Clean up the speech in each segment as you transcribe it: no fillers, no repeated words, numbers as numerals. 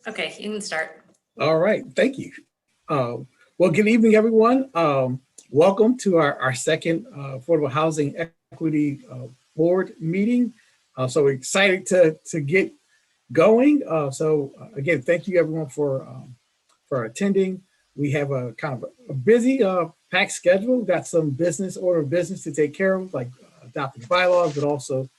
Okay, you can start. All right, thank you. Well, good evening, everyone. Welcome to our second Affordable Housing Equity Board meeting. So we're excited to get going. Again, thank you everyone for attending. We have a kind of a busy packed schedule. We've got some order of business to take care of, like adopting bylaws, but also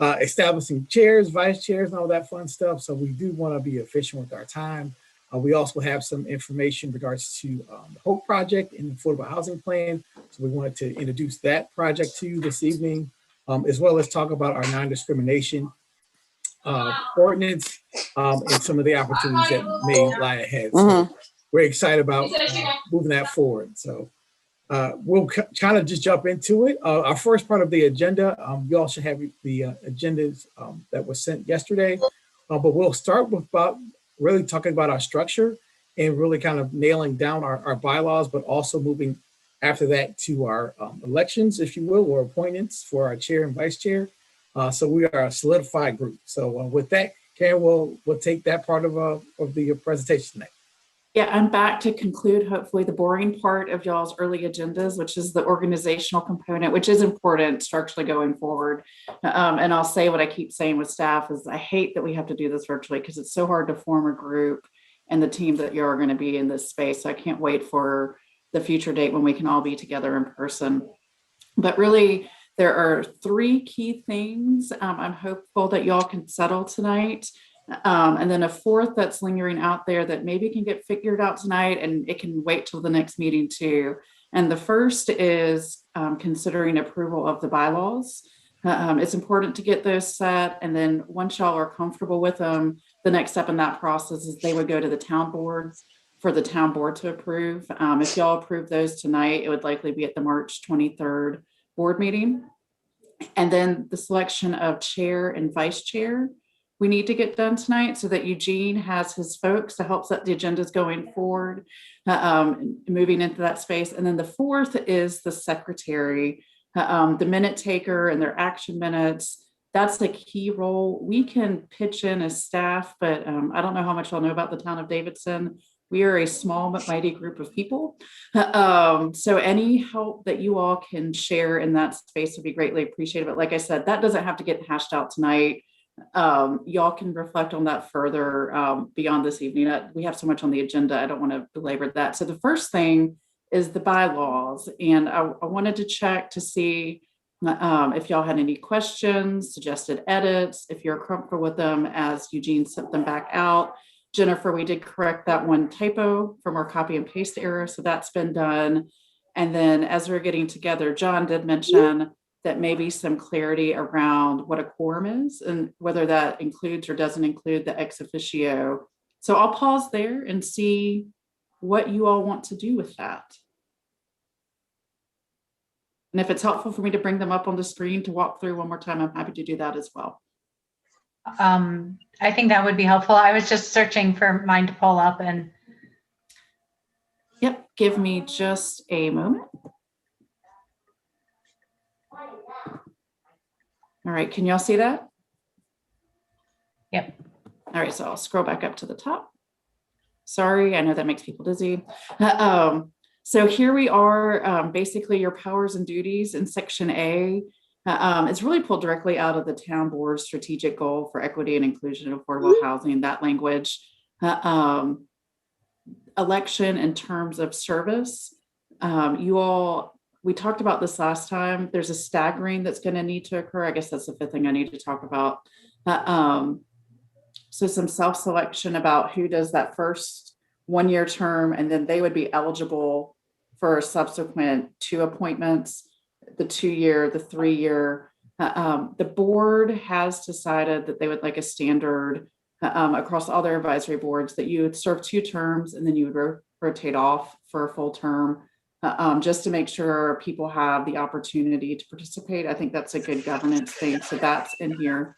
establishing chairs, vice chairs, and all that fun stuff. So we do want to be efficient with our time. We also have some information in regards to the Hoke project and the affordable housing plan. So we wanted to introduce that project to you this evening, as well as talk about our non-discrimination ordinance and some of the opportunities that may lie ahead. So we're excited about moving that forward. So we'll kind of just jump into it. Our first part of the agenda, you all should have the agendas that was sent yesterday, but we'll start with really talking about our structure and really kind of nailing down our bylaws, but also moving after that to our elections, if you will, or appointments for our chair and vice chair. So we are a solidified group. So with that, Karen, we'll take that part of the presentation tonight. Yeah, I'm back to conclude, hopefully, the boring part of y'all's early agendas, which is the organizational component, which is important structurally going forward. And I'll say what I keep saying with staff is I hate that we have to do this virtually because it's so hard to form a group and the team that you're going to be in this space. So I can't wait for the future date when we can all be together in person. But really, there are three key things I'm hopeful that y'all can settle tonight. And then a fourth that's lingering out there that maybe can get figured out tonight and it can wait till the next meeting too. And the first is considering approval of the bylaws. It's important to get those set. And then once y'all are comfortable with them, the next step in that process is they would go to the town boards for the town board to approve. If y'all approve those tonight, it would likely be at the March 23rd board meeting. And then the selection of chair and vice chair we need to get done tonight so that Eugene has his folks to help set the agendas going forward, moving into that space. And then the fourth is the secretary, the minute taker and their action minutes. That's a key role. We can pitch in as staff, but I don't know how much y'all know about the town of Davidson. We are a small but mighty group of people. So any help that you all can share in that space would be greatly appreciated. But like I said, that doesn't have to get hashed out tonight. Y'all can reflect on that further beyond this evening. We have so much on the agenda. I don't want to belabor that. So the first thing is the bylaws. And I wanted to check to see if y'all had any questions, suggested edits, if you're comfortable with them as Eugene sent them back out. Jennifer, we did correct that one typo from our copy and paste error. So that's been done. And then as we're getting together, John did mention that maybe some clarity around what a quorum is and whether that includes or doesn't include the ex officio. So I'll pause there and see what you all want to do with that. And if it's helpful for me to bring them up on the screen to walk through one more time, I'm happy to do that as well. I think that would be helpful. I was just searching for mine to pull up and. Yep, give me just a moment. All right, can y'all see that? Yep. All right, so I'll scroll back up to the top. Sorry, I know that makes people dizzy. So here we are, basically your powers and duties in section A. It's really pulled directly out of the town board's strategic goal for equity and inclusion in affordable housing, that language. Election in terms of service. We talked about this last time. There's a staggering that's going to need to occur. I guess that's the fifth thing I need to talk about. So some self-selection about who does that first one-year term, and then they would be eligible for subsequent 2 appointments, the 2-year, the 3-year. The board has decided that they would like a standard across all their advisory boards that you would serve 2 terms and then you would rotate off for a full term. Just to make sure people have the opportunity to participate. I think that's a good governance thing. So that's in here.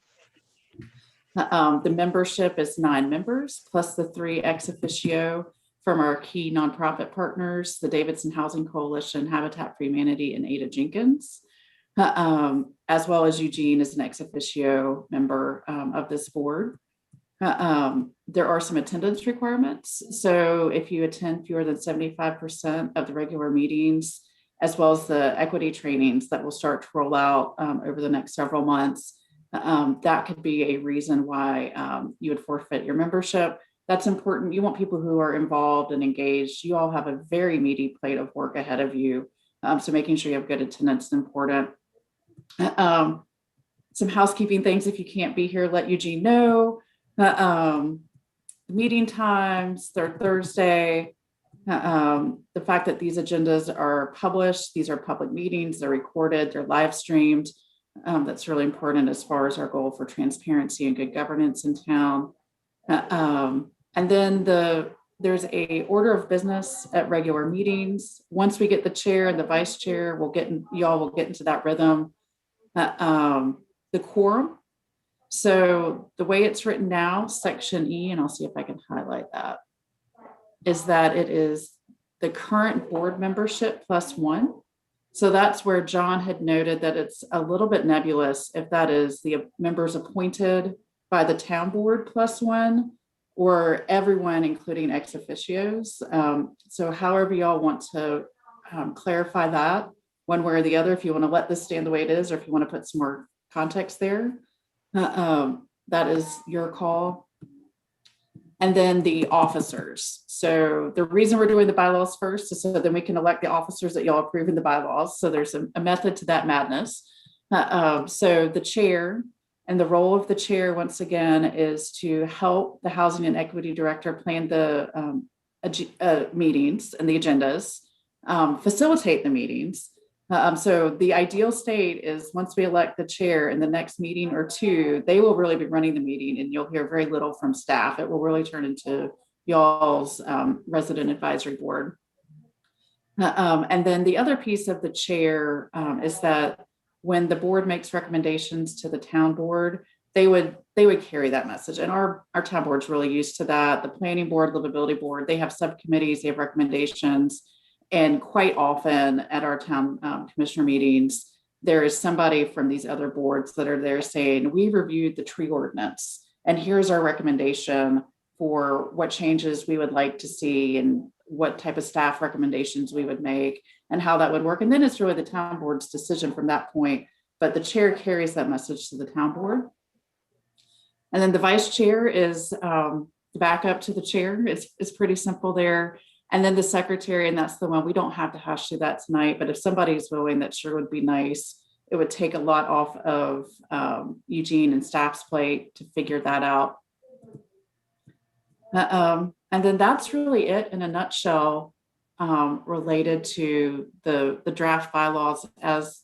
The membership is 9 members plus the 3 ex officio from our key nonprofit partners, the Davidson Housing Coalition, Habitat for Humanity, and Ada Jenkins, as well as Eugene as an ex officio member of this board. There are some attendance requirements. So if you attend fewer than 75% of the regular meetings, as well as the equity trainings that will start to roll out over the next several months, that could be a reason why you would forfeit your membership. That's important. You want people who are involved and engaged. You all have a very meaty plate of work ahead of you. So making sure you have good attendance is important. Some housekeeping things. If you can't be here, let Eugene know. Meeting times, they're Thursday. The fact that these agendas are published, these are public meetings, they're recorded, they're live streamed. That's really important as far as our goal for transparency and good governance in town. And then there's a order of business at regular meetings. Once we get the chair and the vice chair, y'all will get into that rhythm. The quorum. So the way it's written now, section E, and I'll see if I can highlight that, is that it is the current board membership plus one. So that's where John had noted that it's a little bit nebulous if that is the members appointed by the town board plus one, or everyone, including ex officios. So however y'all want to clarify that one way or the other, if you want to let this stand the way it is, or if you want to put some more context there, that is your call. And then the officers. So the reason we're doing the bylaws first is so then we can elect the officers that y'all approve in the bylaws. So there's a method to that madness. So the chair, and the role of the chair, once again, is to help the Housing and Equity Director plan the meetings and the agendas, facilitate the meetings. So the ideal state is once we elect the chair in the next meeting or two, they will really be running the meeting and you'll hear very little from staff. It will really turn into y'all's resident advisory board. And then the other piece of the chair is that when the board makes recommendations to the town board, they would carry that message. And our town board's really used to that. The planning board, livability board, they have subcommittees, they have recommendations. And quite often at our town commissioner meetings, there is somebody from these other boards that are there saying, we reviewed the tree ordinance and here's our recommendation for what changes we would like to see and what type of staff recommendations we would make and how that would work. And then it's really the town board's decision from that point, but the chair carries that message to the town board. And then the vice chair is the backup to the chair. It's pretty simple there. And then the secretary, and that's the one, we don't have to hash through that tonight, but if somebody's willing, that sure would be nice. It would take a lot off of Eugene and staff's plate to figure that out. And then that's really it in a nutshell related to the draft bylaws as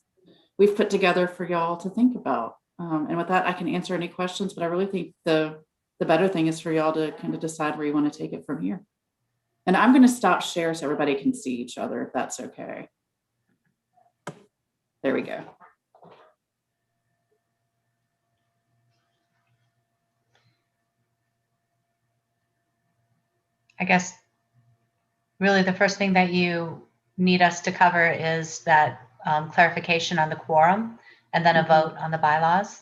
we've put together for y'all to think about. And with that, I can answer any questions, but I really think the better thing is for y'all to kind of decide where you want to take it from here. And I'm going to stop share so everybody can see each other, if that's okay. There we go. I guess really the first thing that you need us to cover is that clarification on the quorum and then a vote on the bylaws.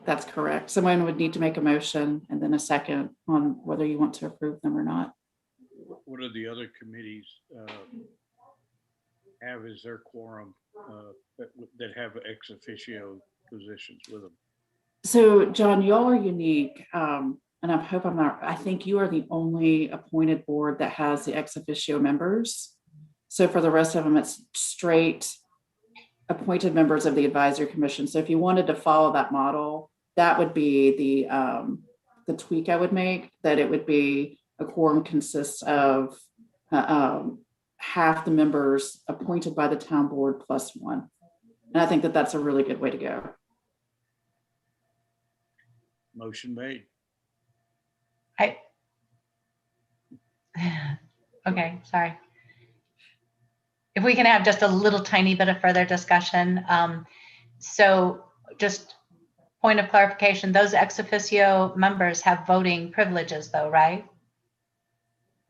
That's correct. Someone would need to make a motion and then a second on whether you want to approve them or not. What do the other committees have as their quorum that have ex officio positions with them? So John, y'all are unique. And I think you are the only appointed board that has the ex officio members. So for the rest of them, it's straight appointed members of the advisory commission. So if you wanted to follow that model, that would be the tweak I would make, that it would be a quorum consists of half the members appointed by the town board plus one. And I think that that's a really good way to go. Motion made. Okay, sorry. If we can have just a little tiny bit of further discussion. So just point of clarification, those ex officio members have voting privileges though, right?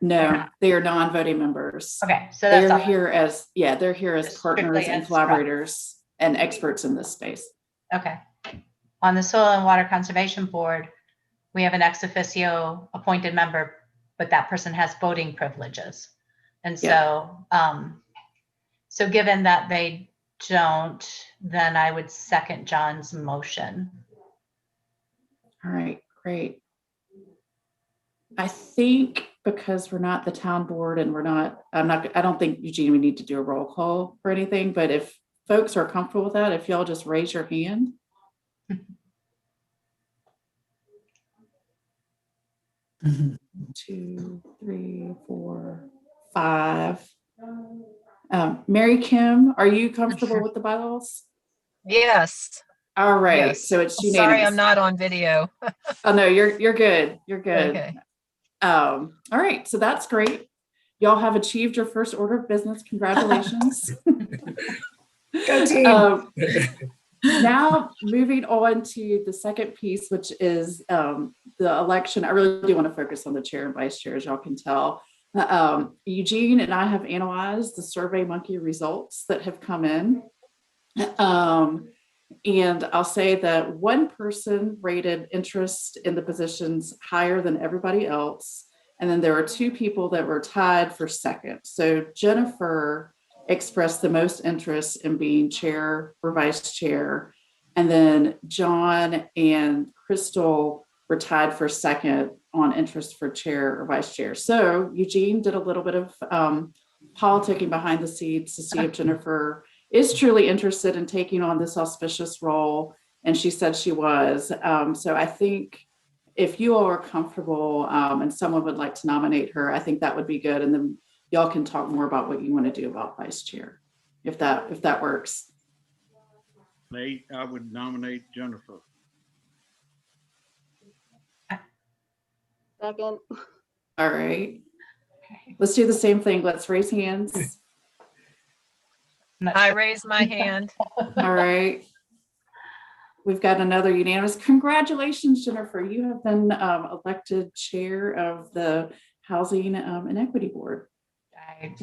No, they are non-voting members. Okay, so that's they're all. here as, yeah, they're here as Just partners strictly and as collaborators and experts in this space. Okay. On the Soil and Water Conservation Board, we have an ex officio appointed member, but that person has voting privileges. And so, so given that they don't, then I would second John's motion. All right, great. I think because we're not the town board and I don't think, Eugene, we need to do a roll call or anything, but if folks are comfortable with that, if y'all just raise your hand. 2, 3, 4, 5. Mary Kim, are you comfortable with the bylaws? Yes. All right, Yes. so it's unanimous. Sorry, I'm not on video. Oh no, you're good. You're good. Okay. All right, so that's great. Y'all have achieved your first order of business. Congratulations. Go team. Now moving on to the second piece, which is the election. I really do want to focus on the chair and vice chair, as y'all can tell. Eugene and I have analyzed the SurveyMonkey results that have come in. And I'll say that one person rated interest in the positions higher than everybody else. And then there were 2 people that were tied for second. So Jennifer expressed the most interest in being chair or vice chair. And then John and Crystal were tied for second on interest for chair or vice chair. So Eugene did a little bit of politicking behind the scenes to see if Jennifer is truly interested in taking on this auspicious role. And she said she was. So I think if you all are comfortable and someone would like to nominate her, I think that would be good. And then y'all can talk more about what you want to do about vice chair, if that works. Nate, I would nominate Jennifer. Second. All right. Let's do the same thing. Let's raise hands. I raise my hand. All right. We've got another unanimous. Congratulations, Jennifer. You have been elected chair of the Housing and Equity Board.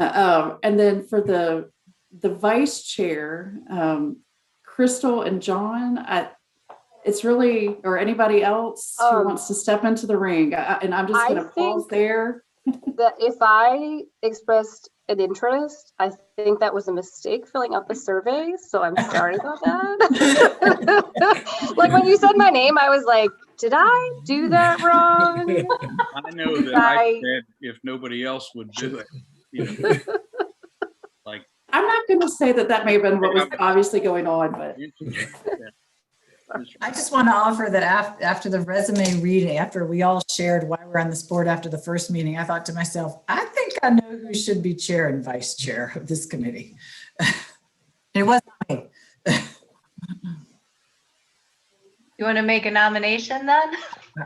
And then for the vice chair, Crystal and John, it's really, or anybody else who wants to step into the ring. And I'm just going to pause there. That if I expressed an interest, I think that was a mistake filling out the survey. So I'm sorry about that. Like when you said my name, I was like, did I do that wrong? I know that I said if nobody else would do it, you know, like. I'm not going to say that may have been what was obviously going on, but. I just want to offer that after the resume reading, after we all shared why we're on this board after the first meeting, I thought to myself, I think I know who should be chair and vice chair of this committee. It wasn't me. You want to make a nomination then?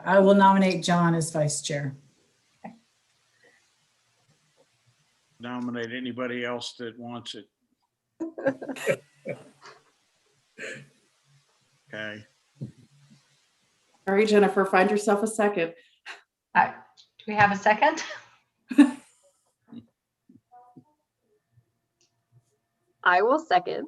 I will nominate John as vice chair. Nominate anybody else that wants it. Okay. All right, Jennifer, find yourself a second. Do we have a second? I will second.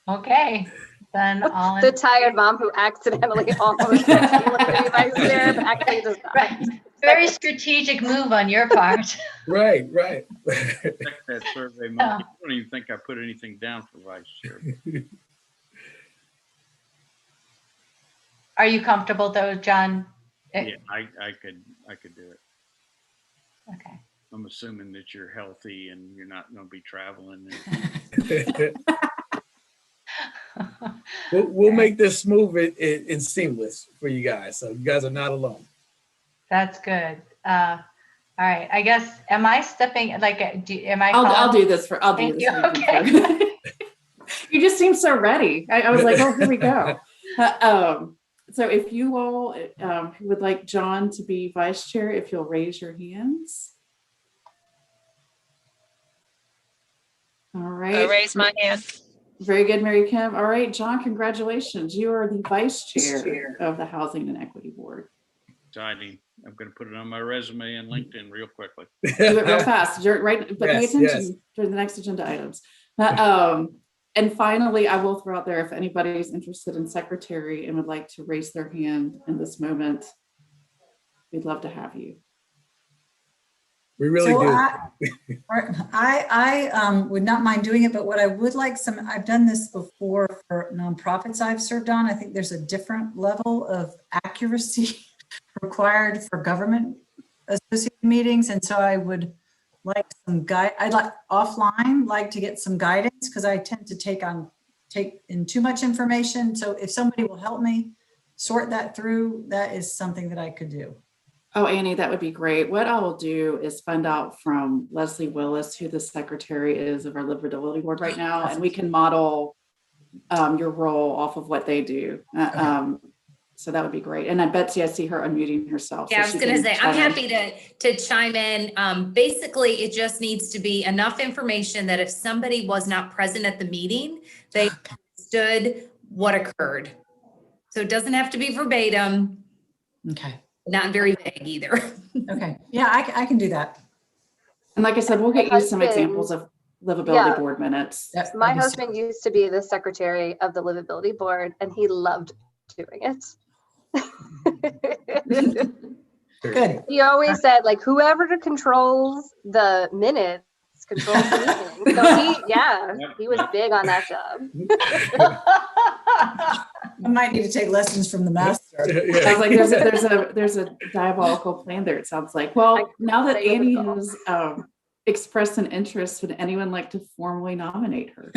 Okay, then all The tired mom who accidentally almost vice chair, but actually does not. Right. Very strategic move on your part. Right. Check that survey monkey. I don't even think I put anything down for vice chair. Are you comfortable though, John? Yeah, I could do it. Okay. I'm assuming that you're healthy and you're not going to be traveling. We'll make this smooth and seamless for you guys. So you guys are not alone. That's good. All right. I guess, am I stepping, like, am I? I'll do this for, I'll do Thank this. you. for Okay. You just seem so ready. I was like, oh, here we go. So if you all would like John to be vice chair, if you'll raise your hands. All right. I raise my hand. Very good, Mary Kim. All right, John, congratulations. You are the vice chair of the Housing and Equity Board. Exciting. I'm going to put it on my resume and LinkedIn real quickly. Do it real fast. Right, but pay Yes, attention yes. during the next agenda items. And finally, I will throw out there, if anybody's interested in secretary and would like to raise their hand in this moment, we'd love to have you. We really So do. I would not mind doing it, but what I would like I've done this before for nonprofits I've served on. I think there's a different level of accuracy required for government associated meetings. And so I would like some I'd like to get some guidance, because I tend to take in too much information. So if somebody will help me sort that through, that is something that I could do. Oh, Annie, that would be great. What I will do is find out from Leslie Willis who the secretary is of our Livability Board right now, and we can model your role off of what they do. So that would be great. And Betsy, I see her unmuting herself. Yeah, so I was going to say, I'm happy to chime in. Basically, it just needs to be enough information that if somebody was not present at the meeting, they understood what occurred. So it doesn't have to be verbatim. Okay. Not very vague either. Okay. Yeah, I can do that. And like I said, we'll get you some examples of Livability Board minutes. My husband used to be the secretary of the Livability Board, and he loved doing it. Good. He always said, like, whoever controls the minutes controls the meeting. So he was big on that job. I might need to take lessons from the master. I was like, there's a diabolical plan there, it sounds like. Well, now that Annie has expressed an interest, would anyone like to formally nominate her?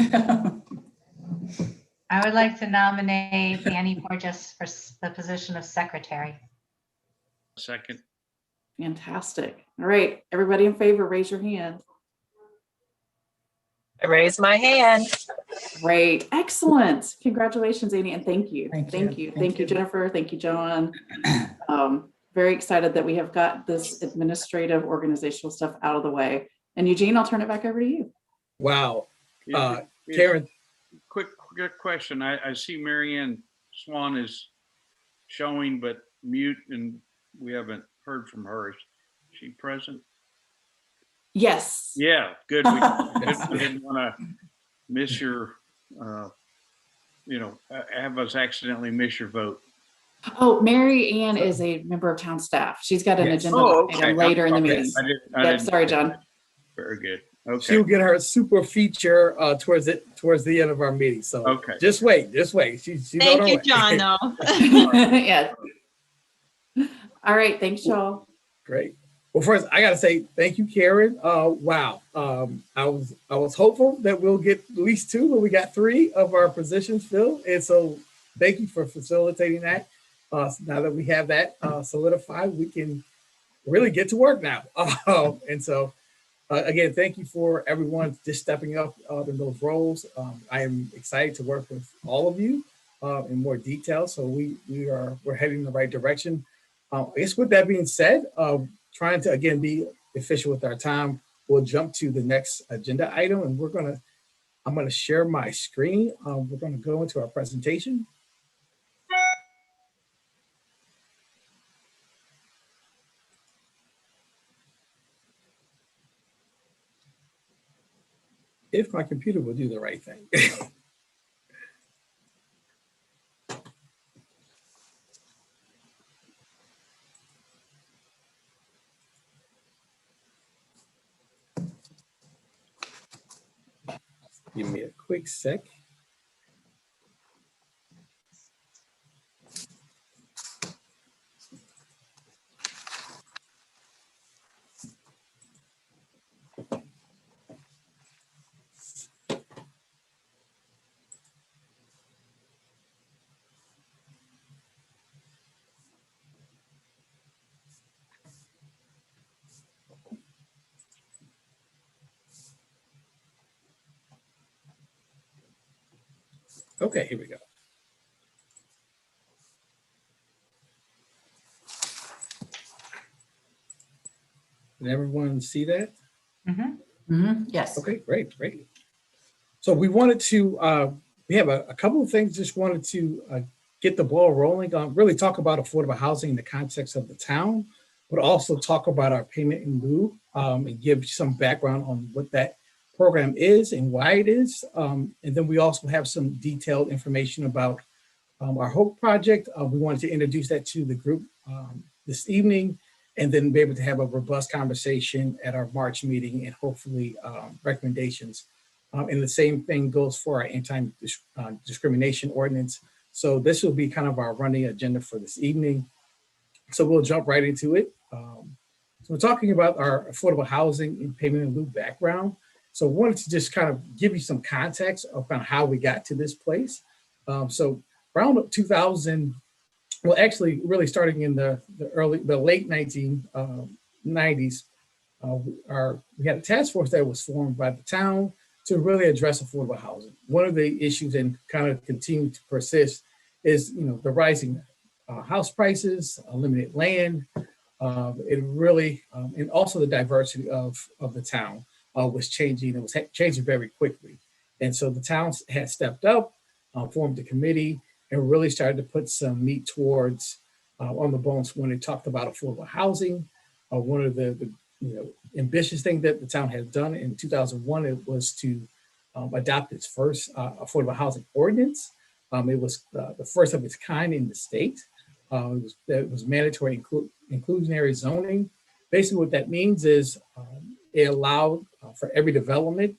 I would like to nominate Annie Porges for the position of secretary. Second. Fantastic. All right, everybody in favor, raise your hand. I raise my hand. Great, excellent. Congratulations, Annie, and thank you. Thank you. Thank you, Jennifer. Thank you, John. Very excited that we have got this administrative organizational stuff out of the way. And Eugene, I'll turn it back over to you. Wow. Yeah. Karen. Quick question. I see Marianne Swan is showing but mute, and we haven't heard from her. Is she present? Yes. Yeah, good. We didn't want to miss your, have us accidentally miss your vote. Oh, Mary Ann is a member of town staff. She's got an agenda item later in the meeting. Sorry, John. Very good. Okay. She'll get her super feature towards the end of our meeting. So just wait. She's Thank you, John, though. Yeah. All right. Thanks, y'all. Great. Well, first I gotta say thank you, Karen. Wow. I was hopeful that we'll get at least 2, but we got 3 of our positions filled. And so thank you for facilitating that. Now that we have that solidified, we can really get to work now. And so again, thank you for everyone just stepping up in those roles. I am excited to work with all of you in more detail. So we're heading in the right direction. I guess with that being said, trying to again be efficient with our time, we'll jump to the next agenda item, and I'm gonna share my screen. We're gonna go into our presentation. If my computer will do the right thing. Give me a quick sec. Okay, here we go. Did everyone see that? Yes. Okay, great. So we wanted to, we have a couple of things, just wanted to get the ball rolling on, really talk about affordable housing in the context of the town, but also talk about our payment in lieu and give some background on what that program is and why it is. And then we also have some detailed information about our Hoke project. We wanted to introduce that to the group this evening, and then be able to have a robust conversation at our March meeting and hopefully recommendations. And the same thing goes for our anti-discrimination ordinance. So this will be kind of our running agenda for this evening. So we'll jump right into it. So we're talking about our affordable housing and payment in lieu background. So I wanted to just kind of give you some context of kind of how we got to this place. So around 2000, well, actually really starting in the late 1990s, we had a task force that was formed by the town to really address affordable housing. One of the issues, and kind of continue to persist, is the rising house prices, limited land. It really, and also the diversity of the town was changing. It was changing very quickly. And so the town had stepped up, formed a committee, and really started to put some meat towards on the bones when they talked about affordable housing. One of the ambitious thing that the town had done in 2001, it was to adopt its first affordable housing ordinance. It was the first of its kind in the state. It was mandatory inclusionary zoning. Basically what that means is it allowed for every development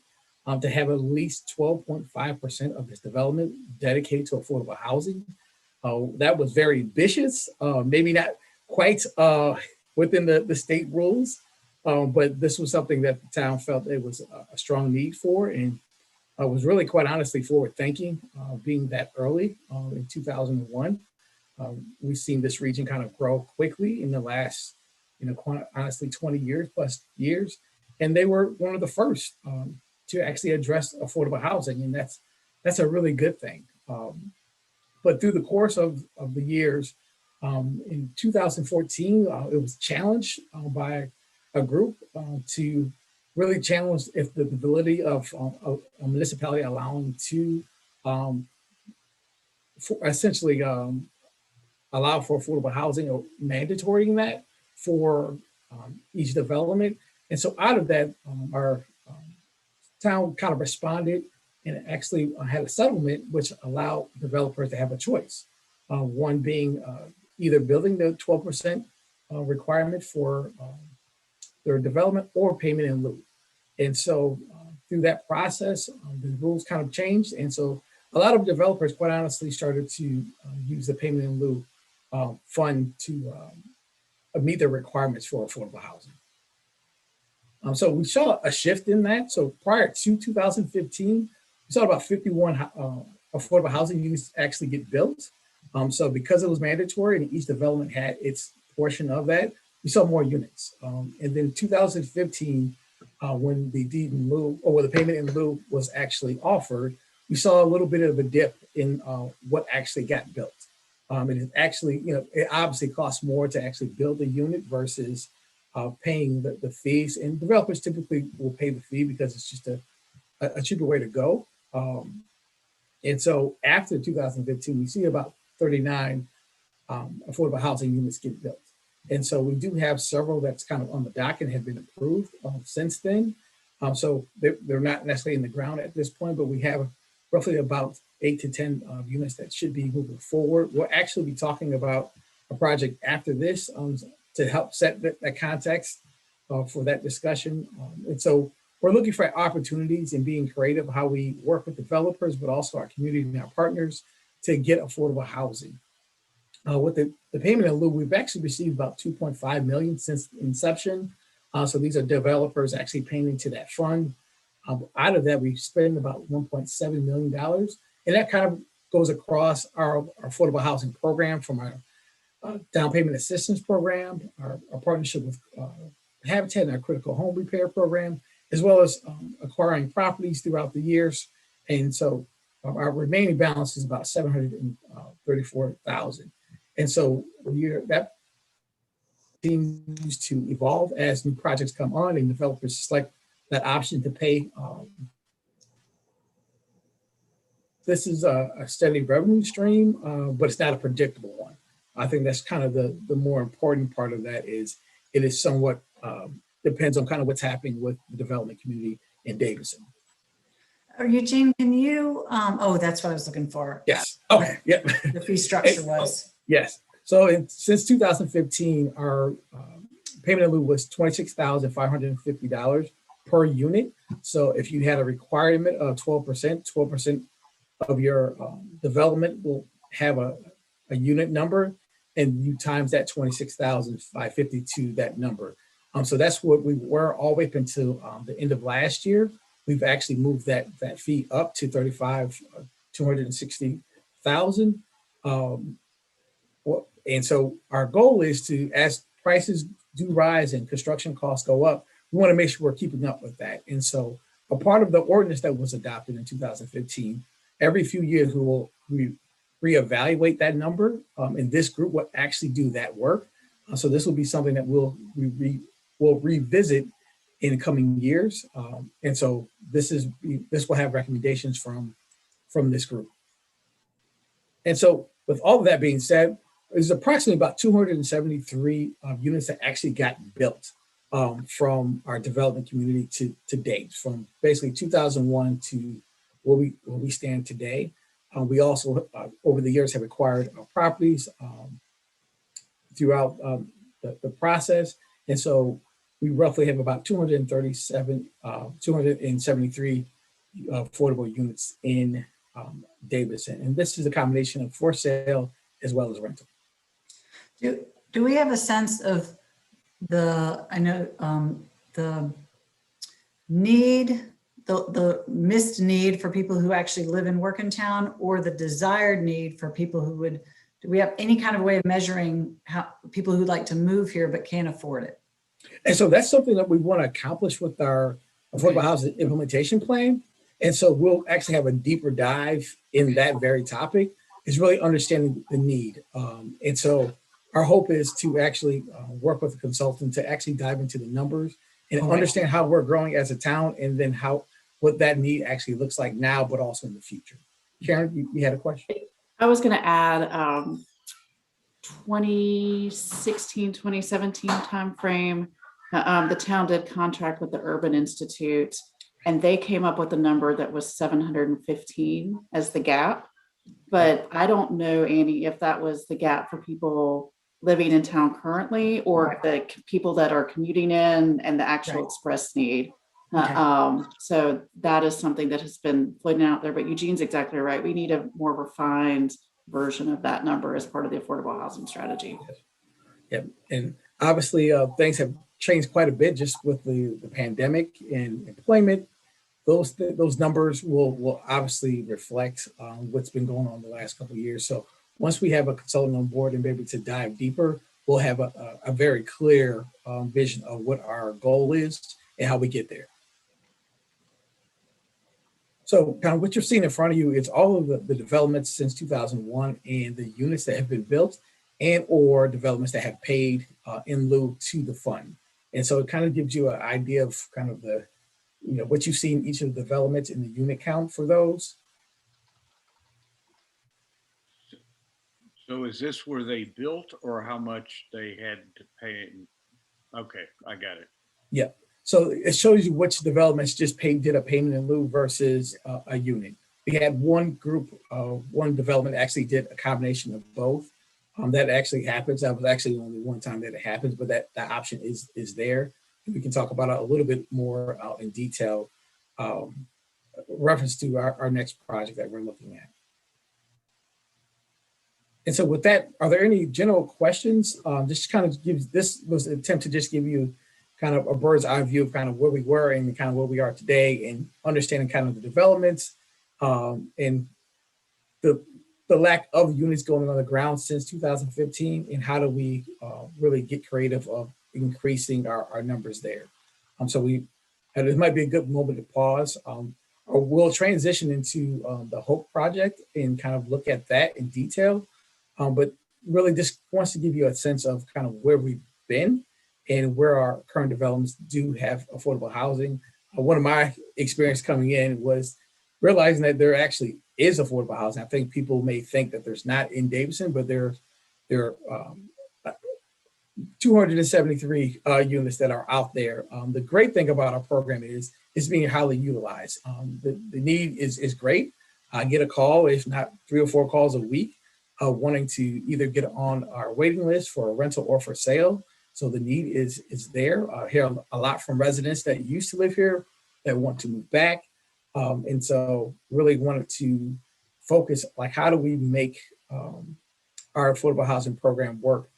to have at least 12.5% of its development dedicated to affordable housing. That was very ambitious, maybe not quite within the state rules, but this was something that the town felt it was a strong need for, and was really quite honestly forward thinking, being that early in 2001. We've seen this region kind of grow quickly in the last, quite honestly, 20 years, and they were one of the first to actually address affordable housing, and that's a really good thing. But through the course of the years, in 2014, it was challenged by a group to really challenge if the validity of a municipality allowing to essentially allow for affordable housing or mandatory that for each development. And so out of that, our town kind of responded and actually had a settlement which allowed developers to have a choice. One being either building the 12% requirement for their development or payment in lieu. And so through that process, the rules kind of changed. And so a lot of developers, quite honestly, started to use the payment in lieu fund to meet their requirements for affordable housing. So we saw a shift in that. So prior to 2015, we saw about 51 affordable housing units actually get built. So because it was mandatory and each development had its portion of that, we saw more units. And then 2015, when the deed in lieu, or when the payment in lieu was actually offered, we saw a little bit of a dip in what actually got built. And it actually, it obviously costs more to actually build a unit versus paying the fees. And developers typically will pay the fee because it's just a cheaper way to go. And so after 2015, we see about 39 affordable housing units get built. And so we do have several that's kind of on the docket and have been approved since then. So they're not necessarily in the ground at this point, but we have roughly about 8 to 10 units that should be moving forward. We'll actually be talking about a project after this to help set that context for that discussion. And so we're looking for opportunities and being creative how we work with developers, but also our community and our partners to get affordable housing. With the payment in lieu, we've actually received about 2.5 million since inception. So these are developers actually paying into that fund. Out of that, we spend about $1.7 million. And that kind of goes across our affordable housing program, from our down payment assistance program, our partnership with Habitat and our critical home repair program, as well as acquiring properties throughout the years. And so our remaining balance is about $734,000. And so that continues to evolve as new projects come on and developers select that option to pay. This is a steady revenue stream, but it's not a predictable one. I think that's kind of the more important part of that is it is somewhat depends on kind of what's happening with the development community in Davidson. Eugene, can you, oh, that's what I was looking for. Yes. Okay. Yep. The fee structure was. Yes. So since 2015, our payment in lieu was $26,550 per unit. So if you had a requirement of 12% of your development will have a unit number, and you times that 26,550 to that number. So that's what we were all the way up until the end of last year. We've actually moved that fee up to $260,000. And so our goal is to, as prices do rise and construction costs go up, we want to make sure we're keeping up with that. And so a part of the ordinance that was adopted in 2015, every few years we will reevaluate that number, and this group will actually do that work. So this will be something that we'll revisit in the coming years. And so this will have recommendations from this group. And so with all of that being said, there's approximately about 273 units that actually got built from our development community to date, from basically 2001 to where we stand today. We also, over the years, have acquired properties throughout the process. And so we roughly have about 273 affordable units in Davidson. And this is a combination of for sale as well as rental. Do we have a sense of the need, the missed need for people who actually live and work in town, or the desired need for people who would, do we have any kind of way of measuring how people who'd like to move here but can't afford it? And so that's something that we want to accomplish with our affordable housing implementation plan. And so we'll actually have a deeper dive in that very topic, is really understanding the need. And so our hope is to actually work with a consultant to actually dive into the numbers and understand how we're growing as a town, and then what that need actually looks like now, but also in the future. Karen, you had a question? I was going to add 2016, 2017 timeframe. The town did contract with the Urban Institute, and they came up with a number that was 715 as the gap. But I don't know, Annie, if that was the gap for people living in town currently, or the people that are commuting in and the actual express need. So that is something that has been floating out there, but Eugene's exactly right. We need a more refined version of that number as part of the affordable housing strategy. Yep. And obviously things have changed quite a bit just with the pandemic and employment. Those numbers will obviously reflect what's been going on the last couple of years. So once we have a consultant on board and be able to dive deeper, we'll have a very clear vision of what our goal is and how we get there. So kind of what you're seeing in front of you is all of the developments since 2001 and the units that have been built and or developments that have paid in lieu to the fund. And so it kind of gives you an idea of kind of the, what you've seen each of the developments in the unit count for those. So is this where they built or how much they had to pay? Okay, I got it. Yeah. So it shows you which developments just did a payment in lieu versus a unit. We had one group, one development actually did a combination of both. That actually happens. That was actually only one time that it happens, but that option is there. And we can talk about it a little bit more in detail, reference to our next project that we're looking at. And so with that, are there any general questions? Just kind of this was an attempt to just give you kind of a bird's eye view of kind of where we were and kind of where we are today, and understanding kind of the developments and the lack of units going on the ground since 2015, and how do we really get creative of increasing our numbers there. So it might be a good moment to pause, or we'll transition into the Hoke project and kind of look at that in detail. But really just wants to give you a sense of kind of where we've been and where our current developments do have affordable housing. One of my experience coming in was realizing that there actually is affordable housing. I think people may think that there's not in Davidson, but there 273 units that are out there. The great thing about our program is it's being highly utilized. The need is great. I get a call, if not 3 or 4 calls a week, wanting to either get on our waiting list for a rental or for sale. So the need is there. I hear a lot from residents that used to live here that want to move back. And so really wanted to focus, like, how do we make our affordable housing program work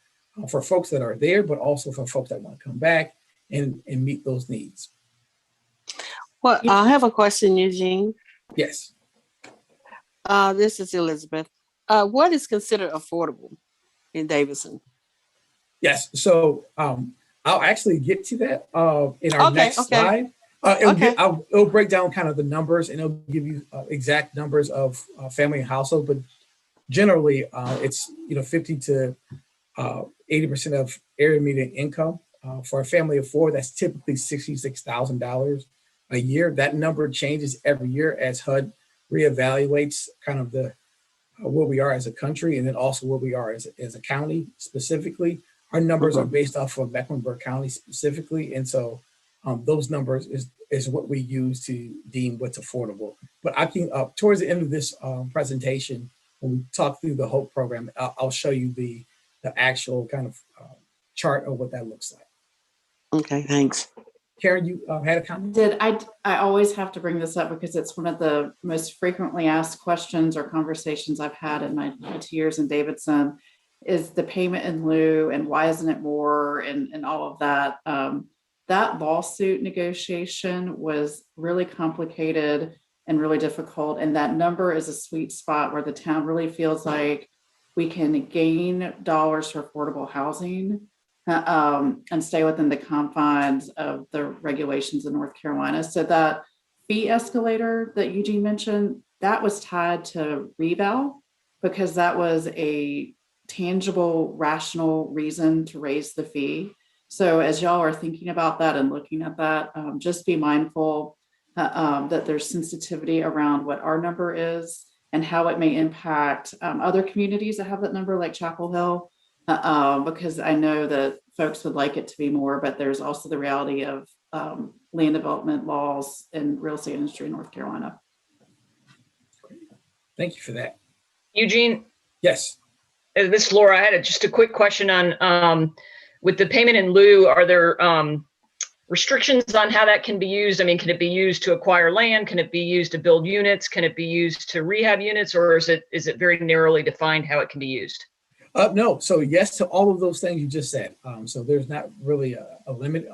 for folks that are there, but also for folks that want to come back and meet those needs. Well, I have a question, Eugene. Yes. This is Elizabeth. What is considered affordable in Davidson? Yes. So I'll actually get to that in our next slide. It'll break down kind of the numbers, and it'll give you exact numbers of family and household, but generally it's 50 to 80% of area median income. For a family of 4, that's typically $66,000 a year. That number changes every year as HUD reevaluates kind of the where we are as a country, and then also where we are as a county specifically. Our numbers are based off of Mecklenburg County specifically, and so those numbers is what we use to deem what's affordable. But I can towards the end of this presentation, when we talk through the Hoke program, I'll show you the actual kind of chart of what that looks like. Okay, thanks. Karen, you had a comment? I always have to bring this up because it's one of the most frequently asked questions or conversations I've had in my 2 years in Davidson, is the payment in lieu and why isn't it more and all of that. That lawsuit negotiation was really complicated and really difficult. And that number is a sweet spot where the town really feels like we can gain dollars for affordable housing and stay within the confines of the regulations in North Carolina. So that fee escalator that Eugene mentioned, that was tied to reval because that was a tangible, rational reason to raise the fee. So as y'all are thinking about that and looking at that, just be mindful that there's sensitivity around what our number is and how it may impact other communities that have that number, like Chapel Hill, because I know that folks would like it to be more, but there's also the reality of land development laws and real estate industry in North Carolina. Thank you for that. Eugene? Yes. This is Laura. I had just a quick question on with the payment in lieu, are there restrictions on how that can be used? I mean, can it be used to acquire land? Can it be used to build units? Can it be used to rehab units? Or is it very narrowly defined how it can be used? No. So yes to all of those things you just said. So there's not really a limit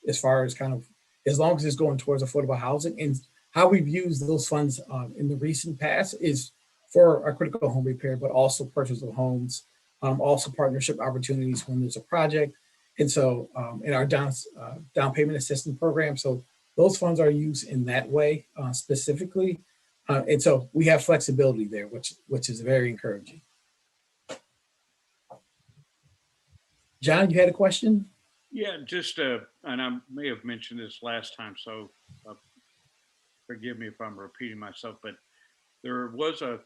as far as kind of, as long as it's going towards affordable housing. And how we've used those funds in the recent past is for a critical home repair, but also purchase of homes, also partnership opportunities when there's a project. And so in our down payment assistance program, so those funds are used in that way specifically. And so we have flexibility there, which is very encouraging. John, you had a question? Yeah, just, and I may have mentioned this last time, so forgive me if I'm repeating myself, but there was a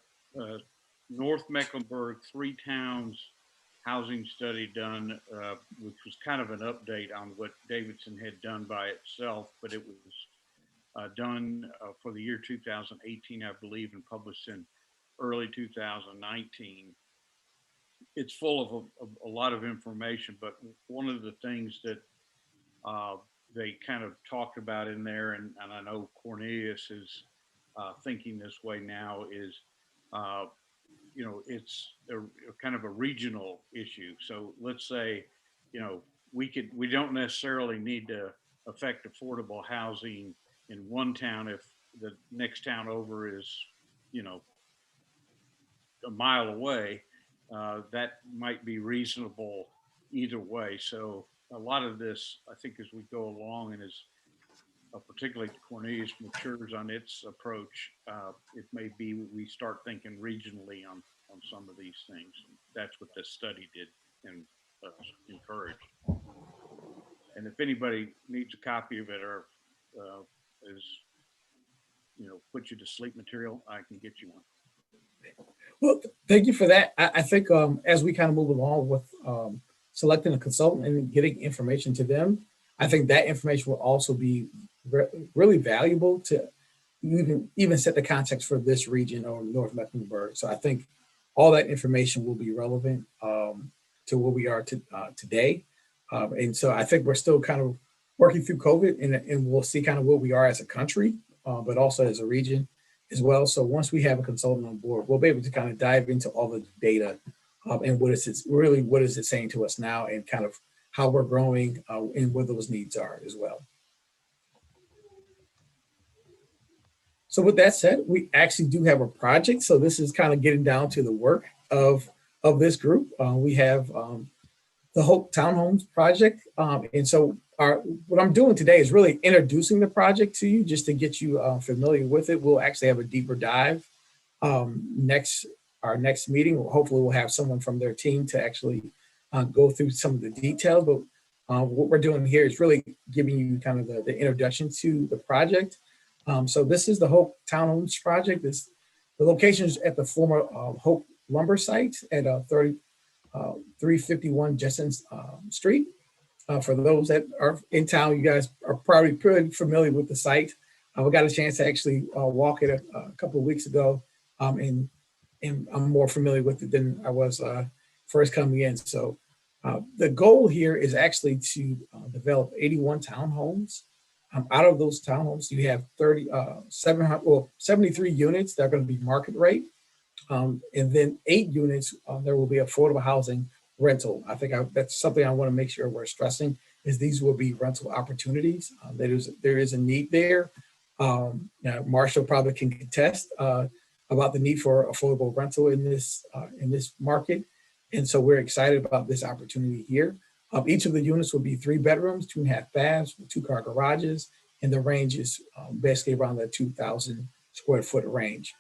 North Mecklenburg 3 towns housing study done, which was kind of an update on what Davidson had done by itself, but it was done for the year 2018, I believe, and published in early 2019. It's full of a lot of information, but one of the things that they kind of talked about in there, and I know Cornelius is thinking this way now, is it's a kind of a regional issue. So let's say, we don't necessarily need to affect affordable housing in one town if the next town over is, a mile away. That might be reasonable either way. So a lot of this, I think, as we go along, and as particularly Cornelius matures on its approach, it may be we start thinking regionally on some of these things. That's what this study did and encouraged. And if anybody needs a copy of it or is, put you to sleep material, I can get you one. Well, thank you for that. I think as we kind of move along with selecting a consultant and getting information to them, I think that information will also be really valuable to even set the context for this region or North Mecklenburg. So I think all that information will be relevant to where we are today. And so I think we're still kind of working through COVID, and we'll see kind of where we are as a country, but also as a region as well. So once we have a consultant on board, we'll be able to kind of dive into all the data and what is it saying to us now, and kind of how we're growing and what those needs are as well. So with that said, we actually do have a project. So this is kind of getting down to the work of this group. We have the Hoke Townhomes project. And so what I'm doing today is really introducing the project to you just to get you familiar with it. We'll actually have a deeper dive our next meeting. Hopefully we'll have someone from their team to actually go through some of the details. But what we're doing here is really giving you kind of the introduction to the project. So this is the Hoke Townhomes project. The location is at the former Hoke lumber site at 351 Jessen Street. For those that are in town, you guys are probably pretty familiar with the site. We got a chance to actually walk it a couple of weeks ago, and I'm more familiar with it than I was first coming in. So the goal here is actually to develop 81 townhomes. Out of those townhomes, you have 73 units that are going to be market rate. And then 8 units, there will be affordable housing rental. I think that's something I want to make sure we're stressing, is these will be rental opportunities. There is a need there. Marshall probably can contest about the need for affordable rental in this market. And so we're excited about this opportunity here. Each of the units will be 3 bedrooms, 2.5 baths, 2-car garages, and the range is basically around the 2,000 square foot range.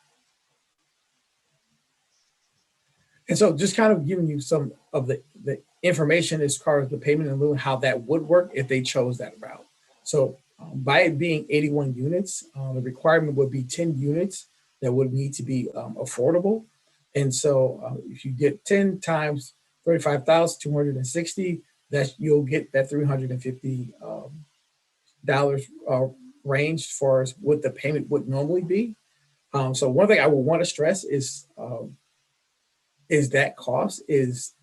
And so just kind of giving you some of the information as far as the payment in lieu and how that would work if they chose that route. So by it being 81 units, the requirement would be 10 units that would need to be affordable. And so if you get 10 times 35,260, that you'll get that $350 range as far as what the payment would normally be. So one thing I would want to stress is that cost is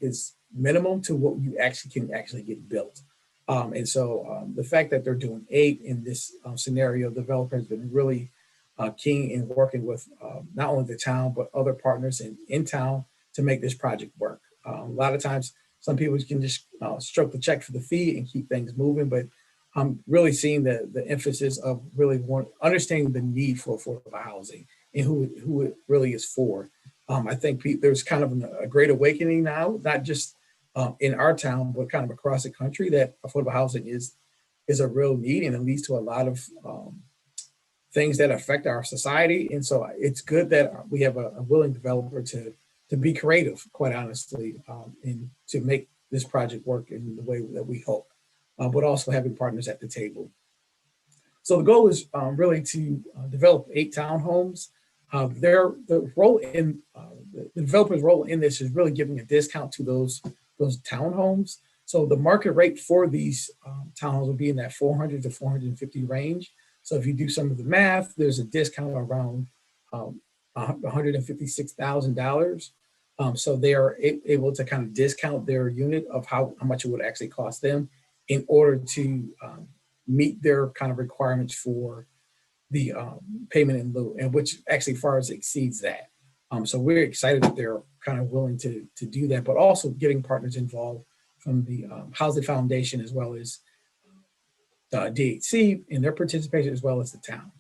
minimum to what you can get built. And so the fact that they're doing 8 in this scenario, the developer has been really keen in working with not only the town, but other partners in town to make this project work. A lot of times, some people can just stroke the check for the fee and keep things moving, but I'm really seeing the emphasis of really understanding the need for affordable housing and who it really is for. I think there's kind of a great awakening now, not just in our town, but kind of across the country, that affordable housing is a real need, and it leads to a lot of things that affect our society. And so it's good that we have a willing developer to be creative, quite honestly, and to make this project work in the way that we hope, but also having partners at the table. So the goal is really to develop 8 townhomes. The developer's role in this is really giving a discount to those townhomes. So the market rate for these townhomes will be in that 400 to 450 range. So if you do some of the math, there's a discount around $156,000. So they are able to kind of discount their unit of how much it would actually cost them in order to meet their kind of requirements for the payment in lieu, and which actually far as exceeds that. So we're excited that they're kind of willing to do that, but also getting partners involved from the Housing Foundation, as well as DHC in their participation, as well as the town.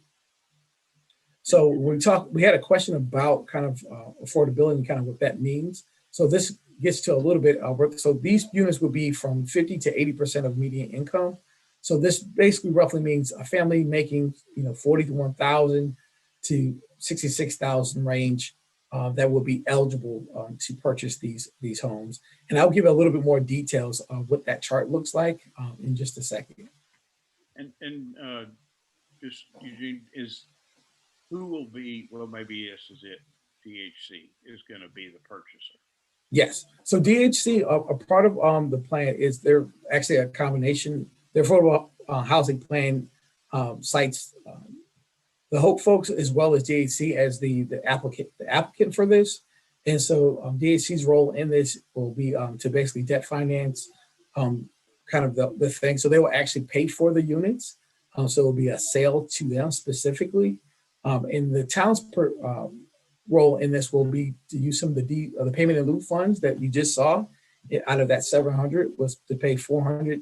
So we had a question about kind of affordability and kind of what that means. So this gets to a little bit so these units would be from 50 to 80% of median income. So this basically roughly means a family making, $41,000 to $66,000 range that will be eligible to purchase these homes. And I'll give a little bit more details of what that chart looks like in just a second. And just Eugene, who will be, well, maybe this is it, DHC is going to be the purchaser. Yes. So DHC, a part of the plan is they're actually a combination. Their affordable housing plan cites the Hoke folks as well as DHC as the applicant for this. And so DHC's role in this will be to basically debt finance kind of the thing. So they will actually pay for the units. So it'll be a sale to them specifically. And the town's role in this will be to use some of the payment in lieu funds that you just saw. Out of that 700 was to pay 400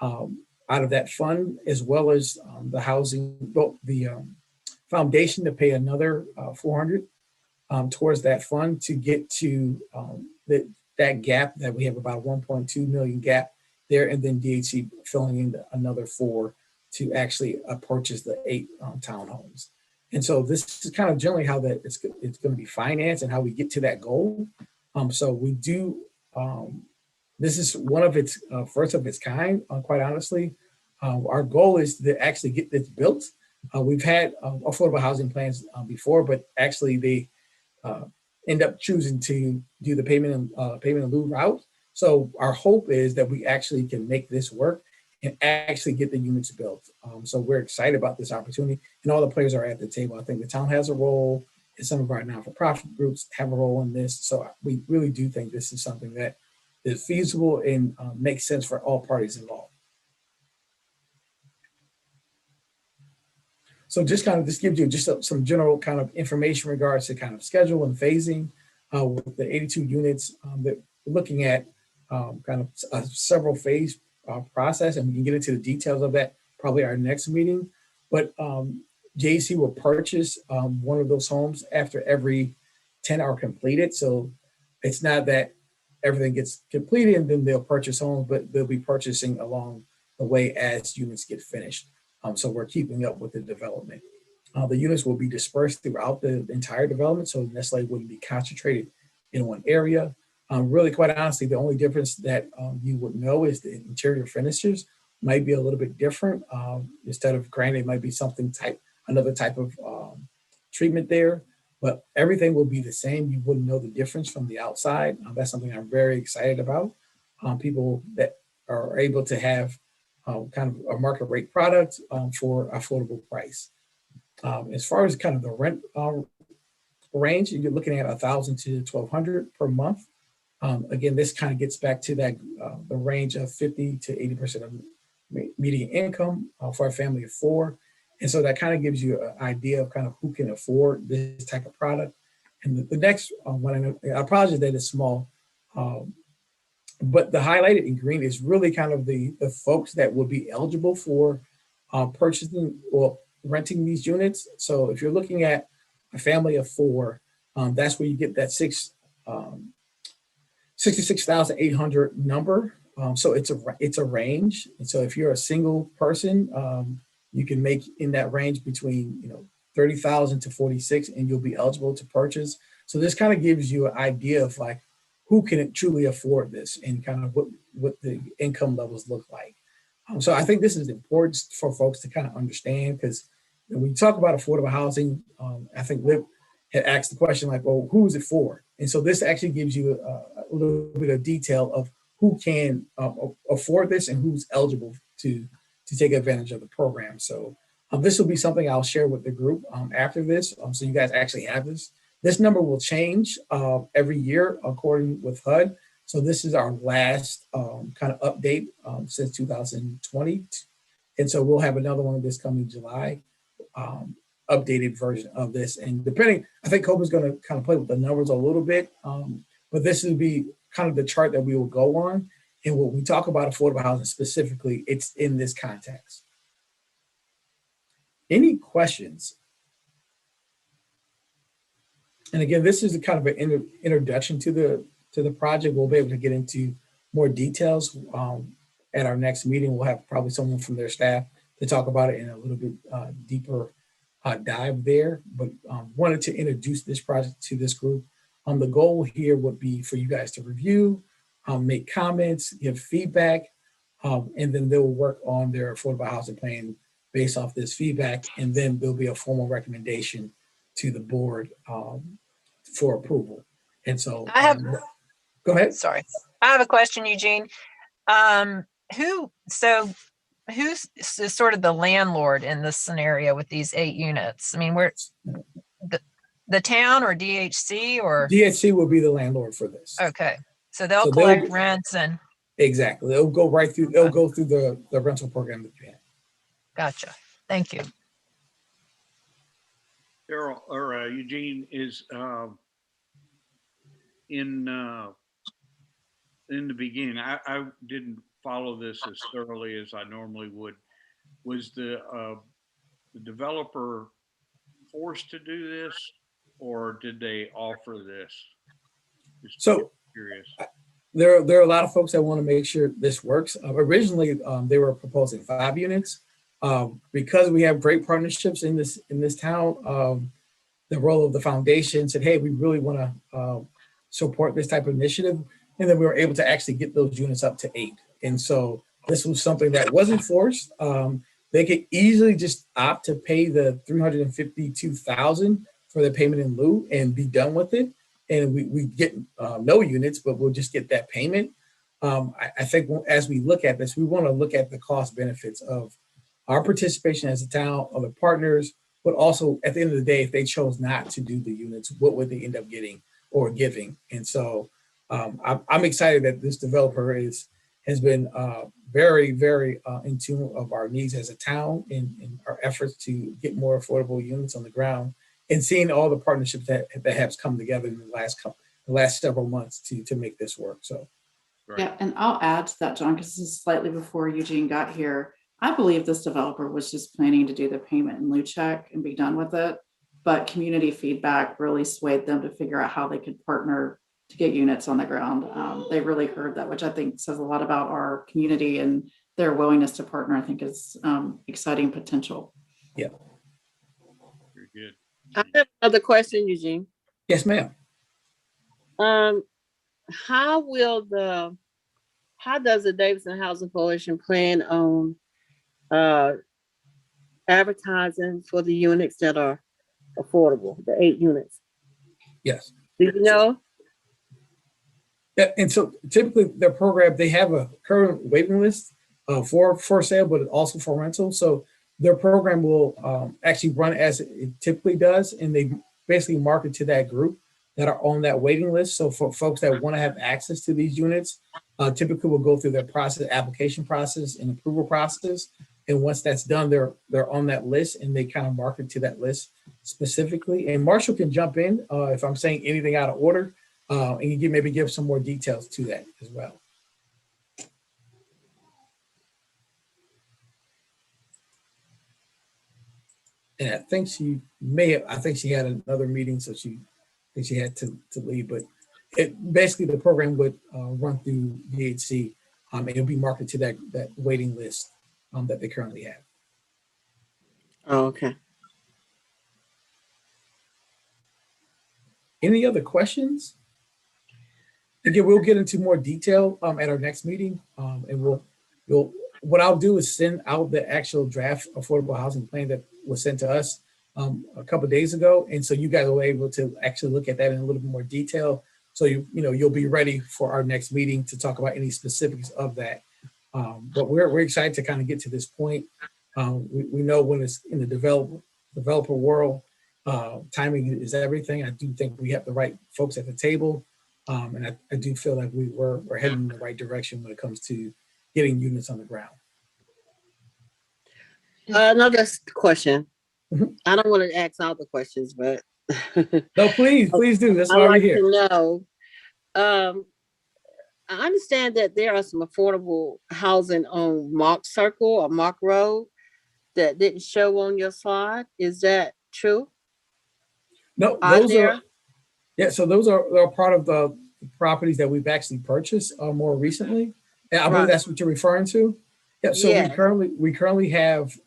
out of that fund, as well as the housing, the foundation to pay another 400 towards that fund to get to that gap that we have about a 1.2 million gap there, and then DHC filling in another 4 to actually purchase the 8 townhomes. And so this is kind of generally how that it's going to be financed and how we get to that goal. So we do, this is one of its first of its kind, quite honestly. Our goal is to actually get this built. We've had affordable housing plans before, but actually they end up choosing to do the payment in lieu route. So our hope is that we actually can make this work and actually get the units built. So we're excited about this opportunity, and all the players are at the table. I think the town has a role, and some of our not-for-profit groups have a role in this. So we really do think this is something that is feasible and makes sense for all parties involved. So just gives you just some general kind of information in regards to kind of schedule and phasing with the 82 units that we're looking at kind of a several phase process, and we can get into the details of that probably our next meeting. But JC will purchase one of those homes after every 10 are completed. So it's not that everything gets completed and then they'll purchase homes, but they'll be purchasing along the way as units get finished. So we're keeping up with the development. The units will be dispersed throughout the entire development, so necessarily wouldn't be concentrated in one area. Really, quite honestly, the only difference that you would know is the interior finishes might be a little bit different. Instead of granite, it might be another type of treatment there, but everything will be the same. You wouldn't know the difference from the outside. That's something I'm very excited about. People that are able to have kind of a market rate product for affordable price. As far as kind of the rent range, you're looking at $1,000 to $1,200 per month. Again, this kind of gets back to that the range of 50 to 80% of median income for a family of 4. And so that kind of gives you an idea of kind of who can afford this type of product. And the next one, I apologize that it's small, but the highlighted in green is really kind of the folks that will be eligible for purchasing or renting these units. So if you're looking at a family of 4, that's where you get that 66,800 number. So it's a range. And so if you're a single person, you can make in that range between 30,000 to 46, and you'll be eligible to purchase. So this kind of gives you an idea of like who can truly afford this and kind of what the income levels look like. So I think this is important for folks to kind of understand, because when you talk about affordable housing, I think Lieu had asked the question like, well, who is it for? And so this actually gives you a little bit of detail of who can afford this and who's eligible to take advantage of the program. So this will be something I'll share with the group after this. So you guys actually have this. This number will change every year according with HUD. So this is our last kind of update since 2020. And so we'll have another one this coming July, updated version of this. And depending, I think Hope is going to kind of play with the numbers a little bit, but this will be kind of the chart that we will go on. And when we talk about affordable housing specifically, it's in this context. Any questions? And again, this is a kind of an introduction to the project. We'll be able to get into more details at our next meeting. We'll have probably someone from their staff to talk about it in a little bit deeper dive there. But wanted to introduce this project to this group. The goal here would be for you guys to review, make comments, give feedback, and then they'll work on their affordable housing plan based off this feedback. And then there'll be a formal recommendation to the board for approval. And so I have Go ahead. Sorry. I have a question, Eugene. Who's sort of the landlord in this scenario with these 8 units? I mean, the town or DHC or? DHC will be the landlord for this. Okay. So they'll So collect rents and. Exactly. They'll go right through, they'll go through the rental program that you have. Gotcha. Thank you. Daryl or Eugene is in the beginning. I didn't follow this as thoroughly as I normally would. Was the developer forced to do this, or did they offer this? Just So curious. there are a lot of folks that want to make sure this works. Originally, they were proposing 5 units. Because we have great partnerships in this town, the role of the foundation said, hey, we really want to support this type of initiative. And then we were able to actually get those units up to 8. And so this was something that wasn't forced. They could easily just opt to pay the $352,000 for the payment in lieu and be done with it. And we get no units, but we'll just get that payment. I think as we look at this, we want to look at the cost benefits of our participation as a town, other partners, but also at the end of the day, if they chose not to do the units, what would they end up getting or giving? And so I'm excited that this developer has been very, very in tune of our needs as a town and our efforts to get more affordable units on the ground, and seeing all the partnerships that have come together in the last several months to make this work. So, Right. Yeah, and I'll add to that, John, because this is slightly before Eugene got here. I believe this developer was just planning to do the payment in lieu check and be done with it. But community feedback really swayed them to figure out how they could partner to get units on the ground. They really heard that, which I think says a lot about our community and their willingness to partner. I think is exciting potential. Yeah. Very good. I have another question, Eugene. Yes, ma'am. How does the Davidson Housing Coalition plan on advertising for the units that are affordable, the 8 units? Yes. Do you know? Yeah, and so typically their program, they have a current waiting list for sale, but also for rental. So their program will actually run as it typically does, and they basically market to that group that are on that waiting list. So for folks that want to have access to these units, typically will go through their application process and approval process. And once that's done, they're on that list, and they kind of market to that list specifically. And Marshall can jump in if I'm saying anything out of order, and you can maybe give some more details to that as well. And I think she had another meeting, so she had to leave. But basically the program would run through DHC, and it'll be marketed to that waiting list that they currently have. Oh, okay. Any other questions? Again, we'll get into more detail at our next meeting, and what I'll do is send out the actual draft affordable housing plan that was sent to us a couple of days ago, and so you guys will be able to actually look at that in a little bit more detail. So you'll be ready for our next meeting to talk about any specifics of that. But we're excited to kind of get to this point. We know when it's in the developer world, timing is everything. I do think we have the right folks at the table, and I do feel like we're heading in the right direction when it comes to getting units on the ground. Another question. Mhm. I don't want to ask all the questions, but No, please do. That's why I'd we're like here. to know. I understand that there are some affordable housing on Mark Circle or Mark Road that didn't show on your slide. Is that true? No, those are so those are part of the properties that we've actually purchased more recently. And I believe that's what you're referring to. Yeah. So Yes. we currently have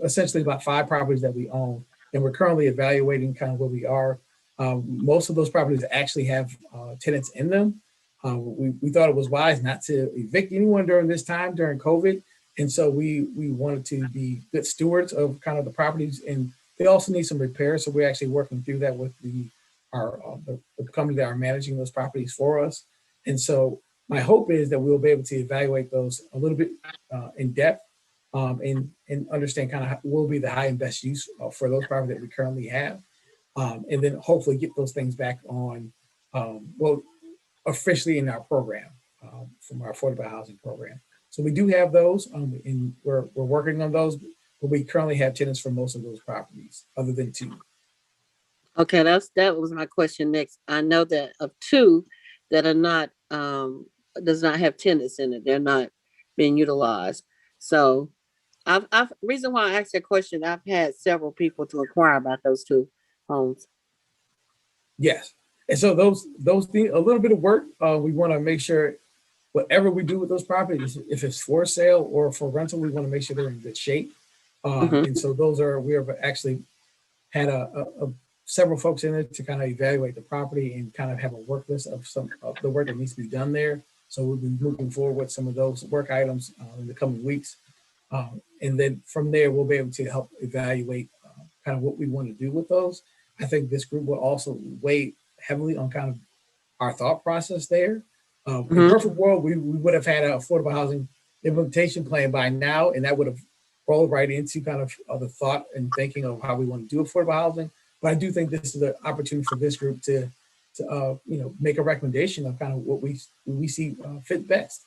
essentially about 5 properties that we own, and we're currently evaluating kind of where we are. Most of those properties actually have tenants in them. We thought it was wise not to evict anyone during this time, during COVID. And so we wanted to be good stewards of kind of the properties, and they also need some repairs. So we're actually working through that with the the company that are managing those properties for us. And so my hope is that we'll be able to evaluate those a little bit in depth and understand kind of what will be the high and best use for those properties that we currently have. And then hopefully get those things back on, well, officially in our program from our affordable housing program. So we do have those, and we're working on those, but we currently have tenants for most of those properties, other than 2. Okay, that was my question next. I know that of 2 that are not does not have tenants in it. They're not being utilized. So I've reason why I asked that question, I've had several people to inquire about those 2 homes. Yes. And so those need a little bit of work. We want to make sure whatever we do with those properties, if it's for sale or for rental, we want to make sure they're in good shape. And so we have actually had several folks in it to kind of evaluate the property and kind of have a work list of some of the work that needs to be done there. So we'll be moving forward with some of those work items in the coming weeks. And then from there, we'll be able to help evaluate kind of what we want to do with those. I think this group will also weigh heavily on kind of our thought process there. In a perfect world, we would have had an affordable housing implementation plan by now, and that would have rolled right into kind of the thought and thinking of how we want to do affordable housing. But I do think this is the opportunity for this group to make a recommendation of kind of what we see fit best.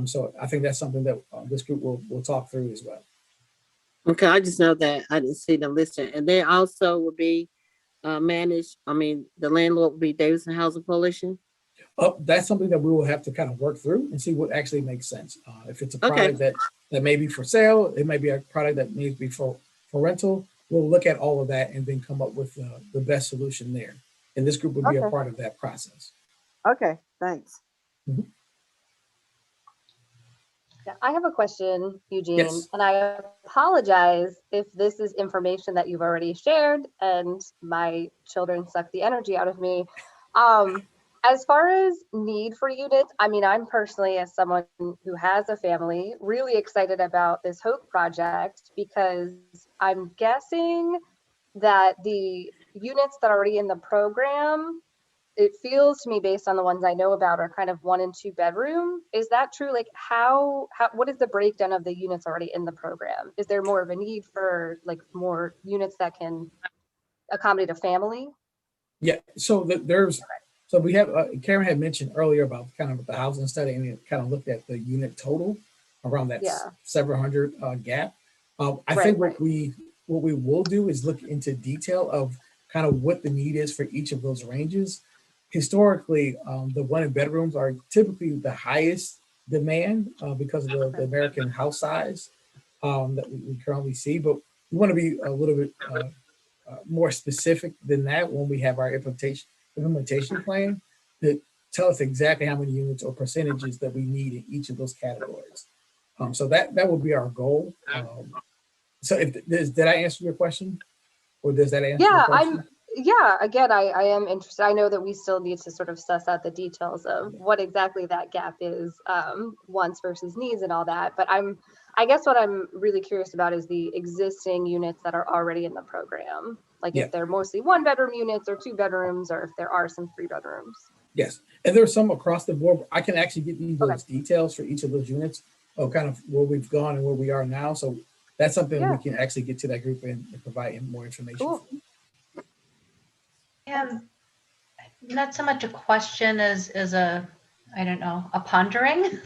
So I think that's something that this group will talk through as well. Okay, I just know that I didn't see them listed, and they also will be managed. I mean, the landlord will be Davidson Housing Coalition. That's something that we will have to kind of work through and see what actually makes sense. If it's a product that may be for sale, it may be a product that needs to be for rental. We'll look at all of that and then come up with the best solution there. And this group will be a part of that process. Okay, thanks. Yeah, I have a question, Eugene, Yes. and I apologize if this is information that you've already shared and my children suck the energy out of me. As far as need for units, I mean, I'm personally, as someone who has a family, really excited about this Hoke project because I'm guessing that the units that are already in the program, it feels to me based on the ones I know about are kind of 1 and 2 bedroom. Is that true? Like what is the breakdown of the units already in the program? Is there more of a need for like more units that can accommodate a family? Yeah, so we have, Karen had mentioned earlier about kind of the housing study, and it kind of looked at the unit total around that several hundred gap. I think what we will do is look into detail of kind of what the need is for each of those ranges. Historically, the 1 and bedrooms are typically the highest demand because of the American house size that we currently see, but we want to be a little bit more specific than that when we have our implementation plan that tell us exactly how many units or percentages that we need in each of those categories. So that will be our goal. So did I answer your question, or does that answer your question? Again, I am interested. I know that we still need to sort of suss out the details of what exactly that gap is, wants versus needs and all that. But I guess what I'm really curious about is the existing units that are already in the program. Like if they're mostly 1 bedroom units or 2 bedrooms, or if there are some 3 bedrooms. Yes, and there's some across the board. I can actually give you those details for each of those units of kind of where we've gone and where we are now. So that's something we can actually get to that group and provide more information. Cool. Not so much a question as a, I don't know, a pondering,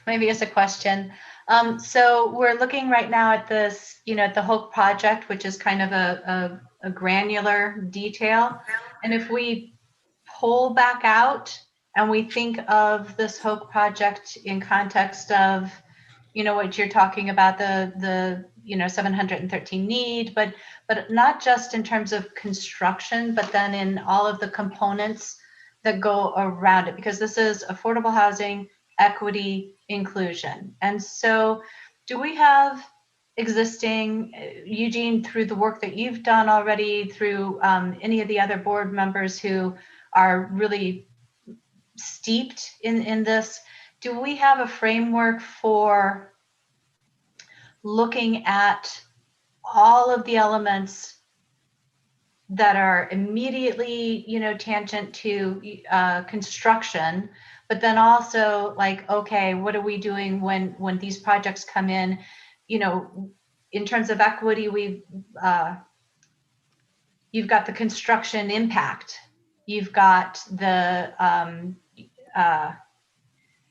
maybe as a question. So we're looking right now at this, at the Hoke project, which is kind of a granular detail. And if we pull back out and we think of this Hoke project in context of, what you're talking about, the 713 need, but not just in terms of construction, but then in all of the components that go around it, because this is affordable housing, equity, inclusion. And so do we have existing, Eugene, through the work that you've done already, through any of the other board members who are really steeped in this, do we have a framework for looking at all of the elements that are immediately, tangent to construction, but then also like, okay, what are we doing when these projects come in? In terms of equity, you've got the construction impact, you've got the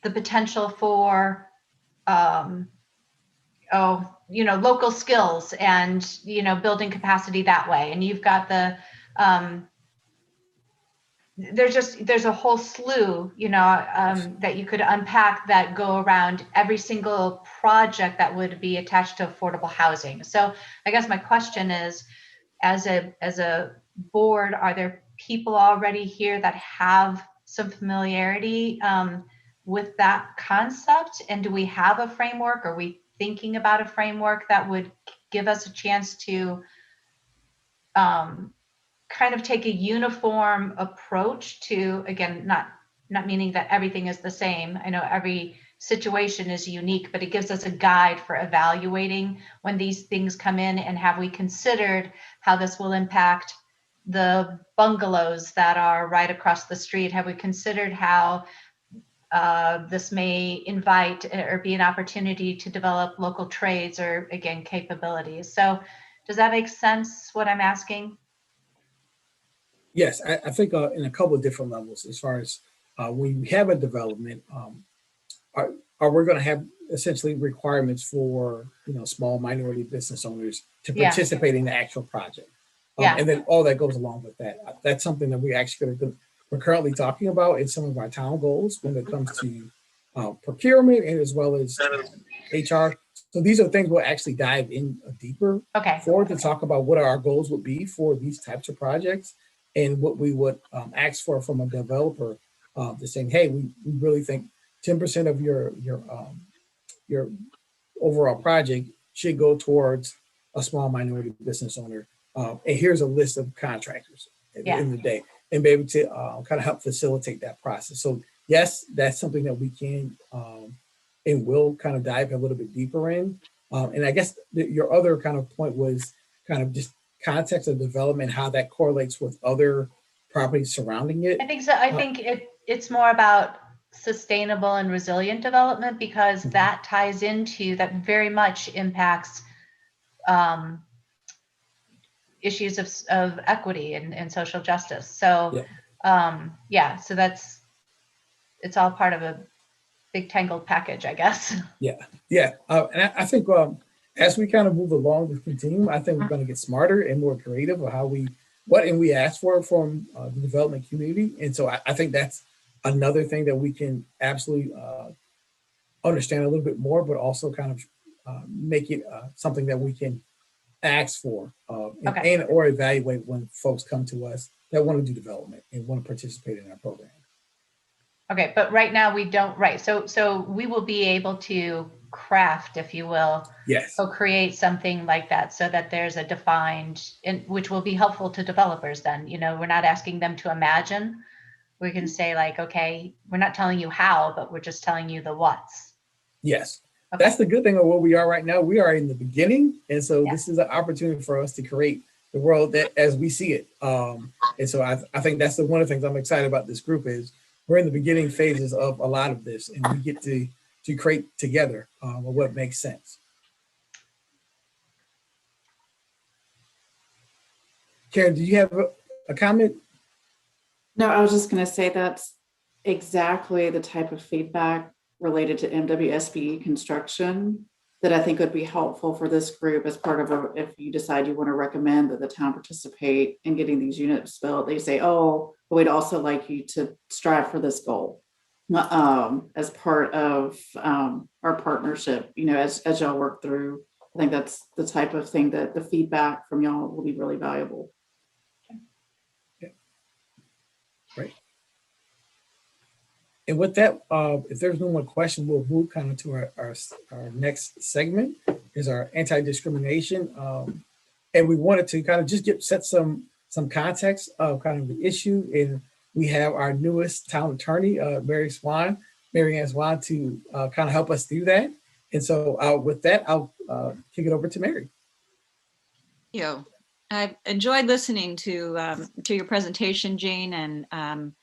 potential for local skills and building capacity that way, and you've got the there's a whole slew that you could unpack that go around every single project that would be attached to affordable housing. So I guess my question is, as a board, are there people already here that have some familiarity with that concept? And do we have a framework? Are we thinking about a framework that would give us a chance to kind of take a uniform approach to, again, not meaning that everything is the same. I know every situation is unique, but it gives us a guide for evaluating when these things come in, and have we considered how this will impact the bungalows that are right across the street? Have we considered how this may invite or be an opportunity to develop local trades or, again, capabilities? So does that make sense, what I'm asking? Yes, I think in a couple of different levels, as far as when we have a development, are we going to have essentially requirements for small minority business owners to participate in the actual project? And then all that goes along with that. That's something that we're currently talking about in some of our town goals when it comes to procurement and as well as HR. So these are things we'll actually dive in deeper for to talk about what our goals would be for these types of projects, and what we would ask for from a developer to saying, hey, we really think 10% of your overall project should go towards a small minority business owner. And here's a list of contractors at the end of the day, and be able to kind of help facilitate that process. So yes, that's something that we can and will kind of dive a little bit deeper in. And I guess your other kind of point was kind of just context of development, how that correlates with other properties surrounding it. I think so. I think it's more about sustainable and resilient development, because that ties into, that very much impacts issues of equity and social justice. So so it's all part of a big tangled package, I guess. And I think as we kind of move along this continuum, I think we're going to get smarter and more creative of how we ask for from the development community. And so I think that's another thing that we can absolutely understand a little bit more, but also kind of make it something that we can ask for and or evaluate when folks come to us that want to do development and want to participate in our program. Okay, but right now we don't, so we will be able to craft, if you will, so create something like that, so that there's a defined, which will be helpful to developers then. We're not asking them to imagine. We can say like, okay, we're not telling you how, but we're just telling you the what's. Yes. That's the good thing of where we are right now. We are in the beginning. And so this is an opportunity for us to create the world that as we see it. And so I think that's one of the things I'm excited about this group is we're in the beginning phases of a lot of this, and we get to create together what makes sense. Karen, do you have a comment? No, I was just going to say that's exactly the type of feedback related to MWSBE construction that I think would be helpful for this group as part of if you decide you want to recommend that the town participate in getting these units built. They say, oh, but we'd also like you to strive for this goal as part of our partnership, as y'all work through. I think that's the type of thing that the feedback from y'all will be really valuable. Great. And with that, if there's no more questions, we'll move kind of to our next segment is our anti-discrimination. And we wanted to kind of just set some context of kind of the issue. And we have our newest town attorney, Mary Ann Swan, to kind of help us through that. And so with that, I'll kick it over to Mary. I've enjoyed listening to your presentation, Jean, and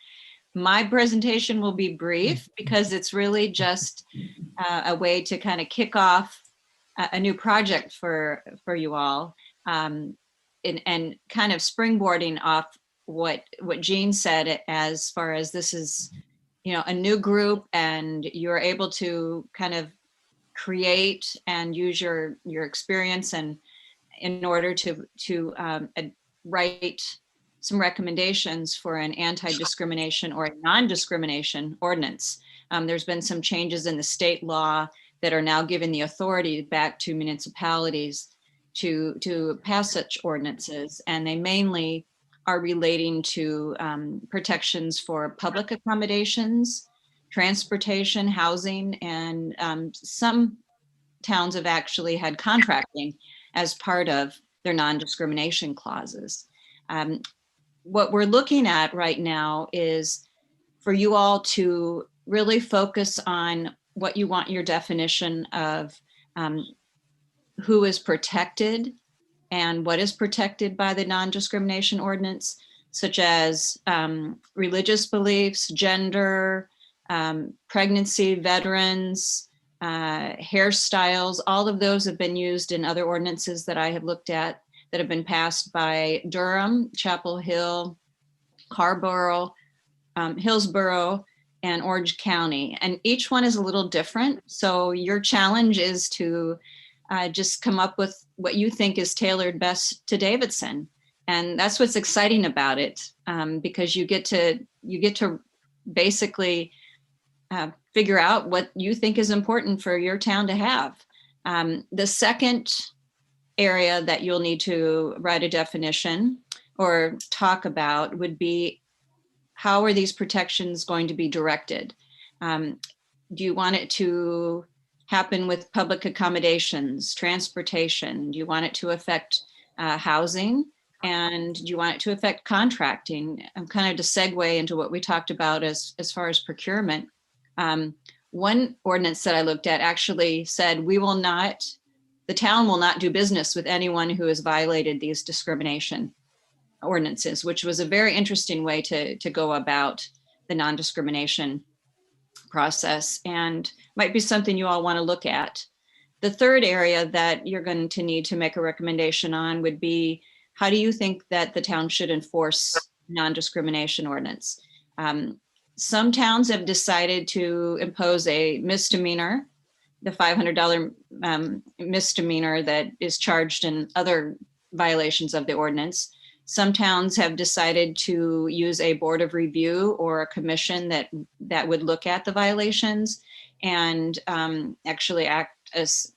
my presentation will be brief because it's really just a way to kind of kick off a new project for you all, and kind of springboarding off what Jean said as far as this is, a new group and you're able to kind of create and use your experience and in order to write some recommendations for an anti-discrimination or a non-discrimination ordinance. There's been some changes in the state law that are now giving the authority back to municipalities to pass such ordinances, and they mainly are relating to protections for public accommodations, transportation, housing, and some towns have actually had contracting as part of their non-discrimination clauses. What we're looking at right now is for you all to really focus on what you want your definition of who is protected and what is protected by the non-discrimination ordinance, such as religious beliefs, gender, pregnancy, veterans, hairstyles. All of those have been used in other ordinances that I have looked at that have been passed by Durham, Chapel Hill, Carrboro, Hillsborough, and Orange County. And each one is a little different. So your challenge is to just come up with what you think is tailored best to Davidson. And that's what's exciting about it, because you get to basically figure out what you think is important for your town to have. The second area that you'll need to write a definition or talk about would be, how are these protections going to be directed? Do you want it to happen with public accommodations, transportation? Do you want it to affect housing? And do you want it to affect contracting? Kind of to segue into what we talked about as far as procurement. One ordinance that I looked at actually said the town will not do business with anyone who has violated these discrimination ordinances, which was a very interesting way to go about the non-discrimination process and might be something you all want to look at. The third area that you're going to need to make a recommendation on would be, how do you think that the town should enforce non-discrimination ordinance? Some towns have decided to impose a misdemeanor, the $500 misdemeanor that is charged in other violations of the ordinance. Some towns have decided to use a board of review or a commission that would look at the violations and actually act as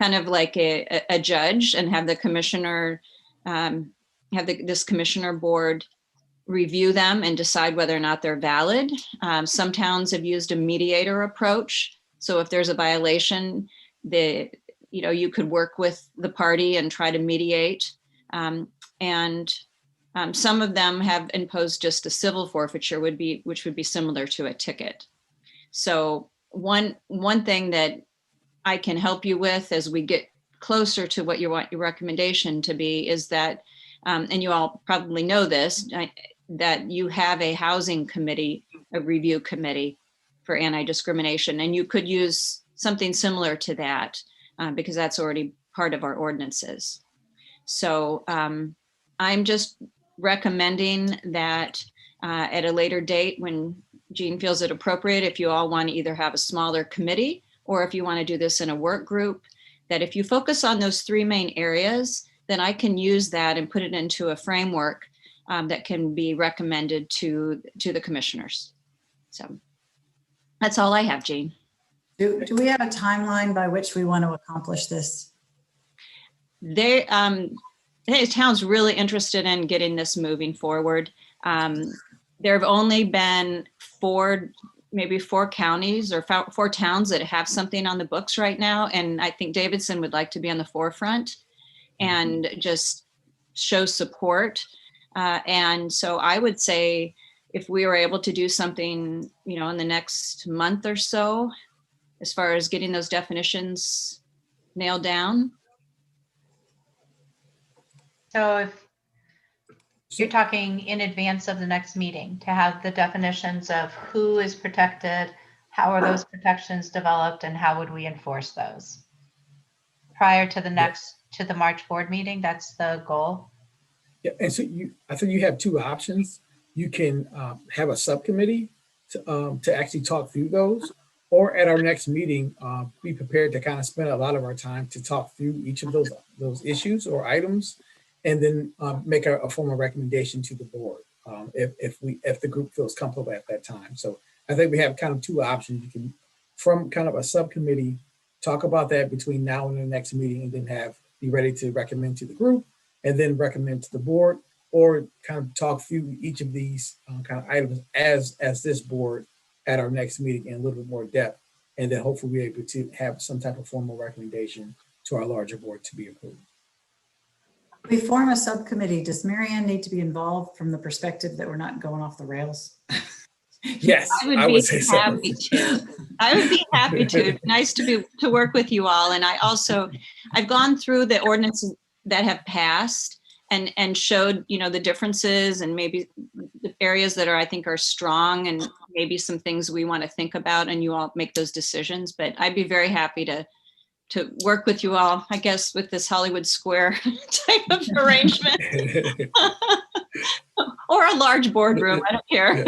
kind of like a judge and have the commissioner, this commissioner board review them and decide whether or not they're valid. Some towns have used a mediator approach. So if there's a violation, you could work with the party and try to mediate. And some of them have imposed just a civil forfeiture, which would be similar to a ticket. So one thing that I can help you with as we get closer to what you want your recommendation to be is that, and you all probably know this, that you have a housing committee, a review committee for anti-discrimination, and you could use something similar to that because that's already part of our ordinances. So I'm just recommending that at a later date when Jean feels it appropriate, if you all want to either have a smaller committee or if you want to do this in a work group, that if you focus on those three main areas, then I can use that and put it into a framework that can be recommended to the commissioners. So that's all I have, Jean. Do we have a timeline by which we want to accomplish this? The town's really interested in getting this moving forward. There have only been maybe four counties or four towns that have something on the books right now. And I think Davidson would like to be on the forefront and just show support. And so I would say if we were able to do something, in the next month or so, as far as getting those definitions nailed down. So if you're talking in advance of the next meeting to have the definitions of who is protected, how are those protections developed, and how would we enforce those? Prior to the March board meeting, that's the goal. Yeah, and so I think you have two options. You can have a subcommittee to actually talk through those, or at our next meeting, be prepared to kind of spend a lot of our time to talk through each of those issues or items, and then make a formal recommendation to the board if the group feels comfortable at that time. So I think we have kind of two options. You can, from kind of a subcommittee, talk about that between now and the next meeting, and then be ready to recommend to the group, and then recommend to the board, or kind of talk through each of these kind of items as this board at our next meeting in a little bit more depth, and then hopefully we're able to have some type of formal recommendation to our larger board to be approved. We form a subcommittee. Does Mary Ann need to be involved from the perspective that we're not going off the rails? Yes, I would say so. Happy to. I would be happy to. Nice to work with you all. And I've gone through the ordinances that have passed and showed, the differences and maybe the areas that I think are strong, and maybe some things we want to think about, and you all make those decisions. But I'd be very happy to work with you all, I guess, with this Hollywood Square type of arrangement. Or a large boardroom, I don't care.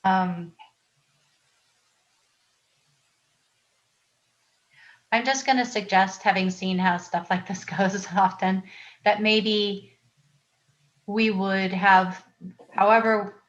Yeah. I'm just going to suggest, having seen how stuff like this goes often, that maybe we would have, however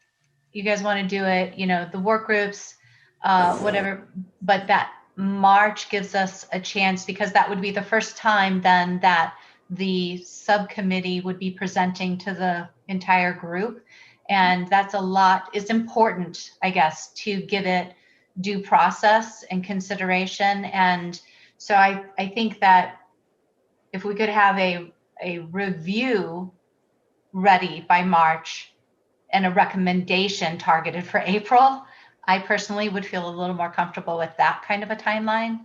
you guys want to do it, the work groups, whatever, but that March gives us a chance, because that would be the first time then that the subcommittee would be presenting to the entire group. And that's a lot. It's important, I guess, to give it due process and consideration. And so I think that if we could have a review ready by March and a recommendation targeted for April, I personally would feel a little more comfortable with that kind of a timeline.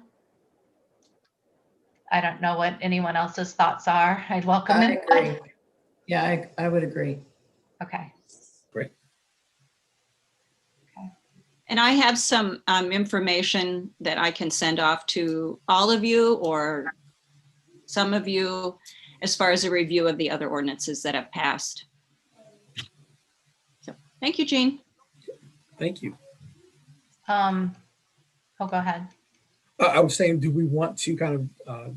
I don't know what anyone else's thoughts are. I'd welcome I it. agree. Yeah, I would agree. Okay. Great. Okay. And I have some information that I can send off to all of you or some of you as far as a review of the other ordinances that have passed. So thank you, Jean. Thank you. Oh, go ahead. I was saying, do we want to kind of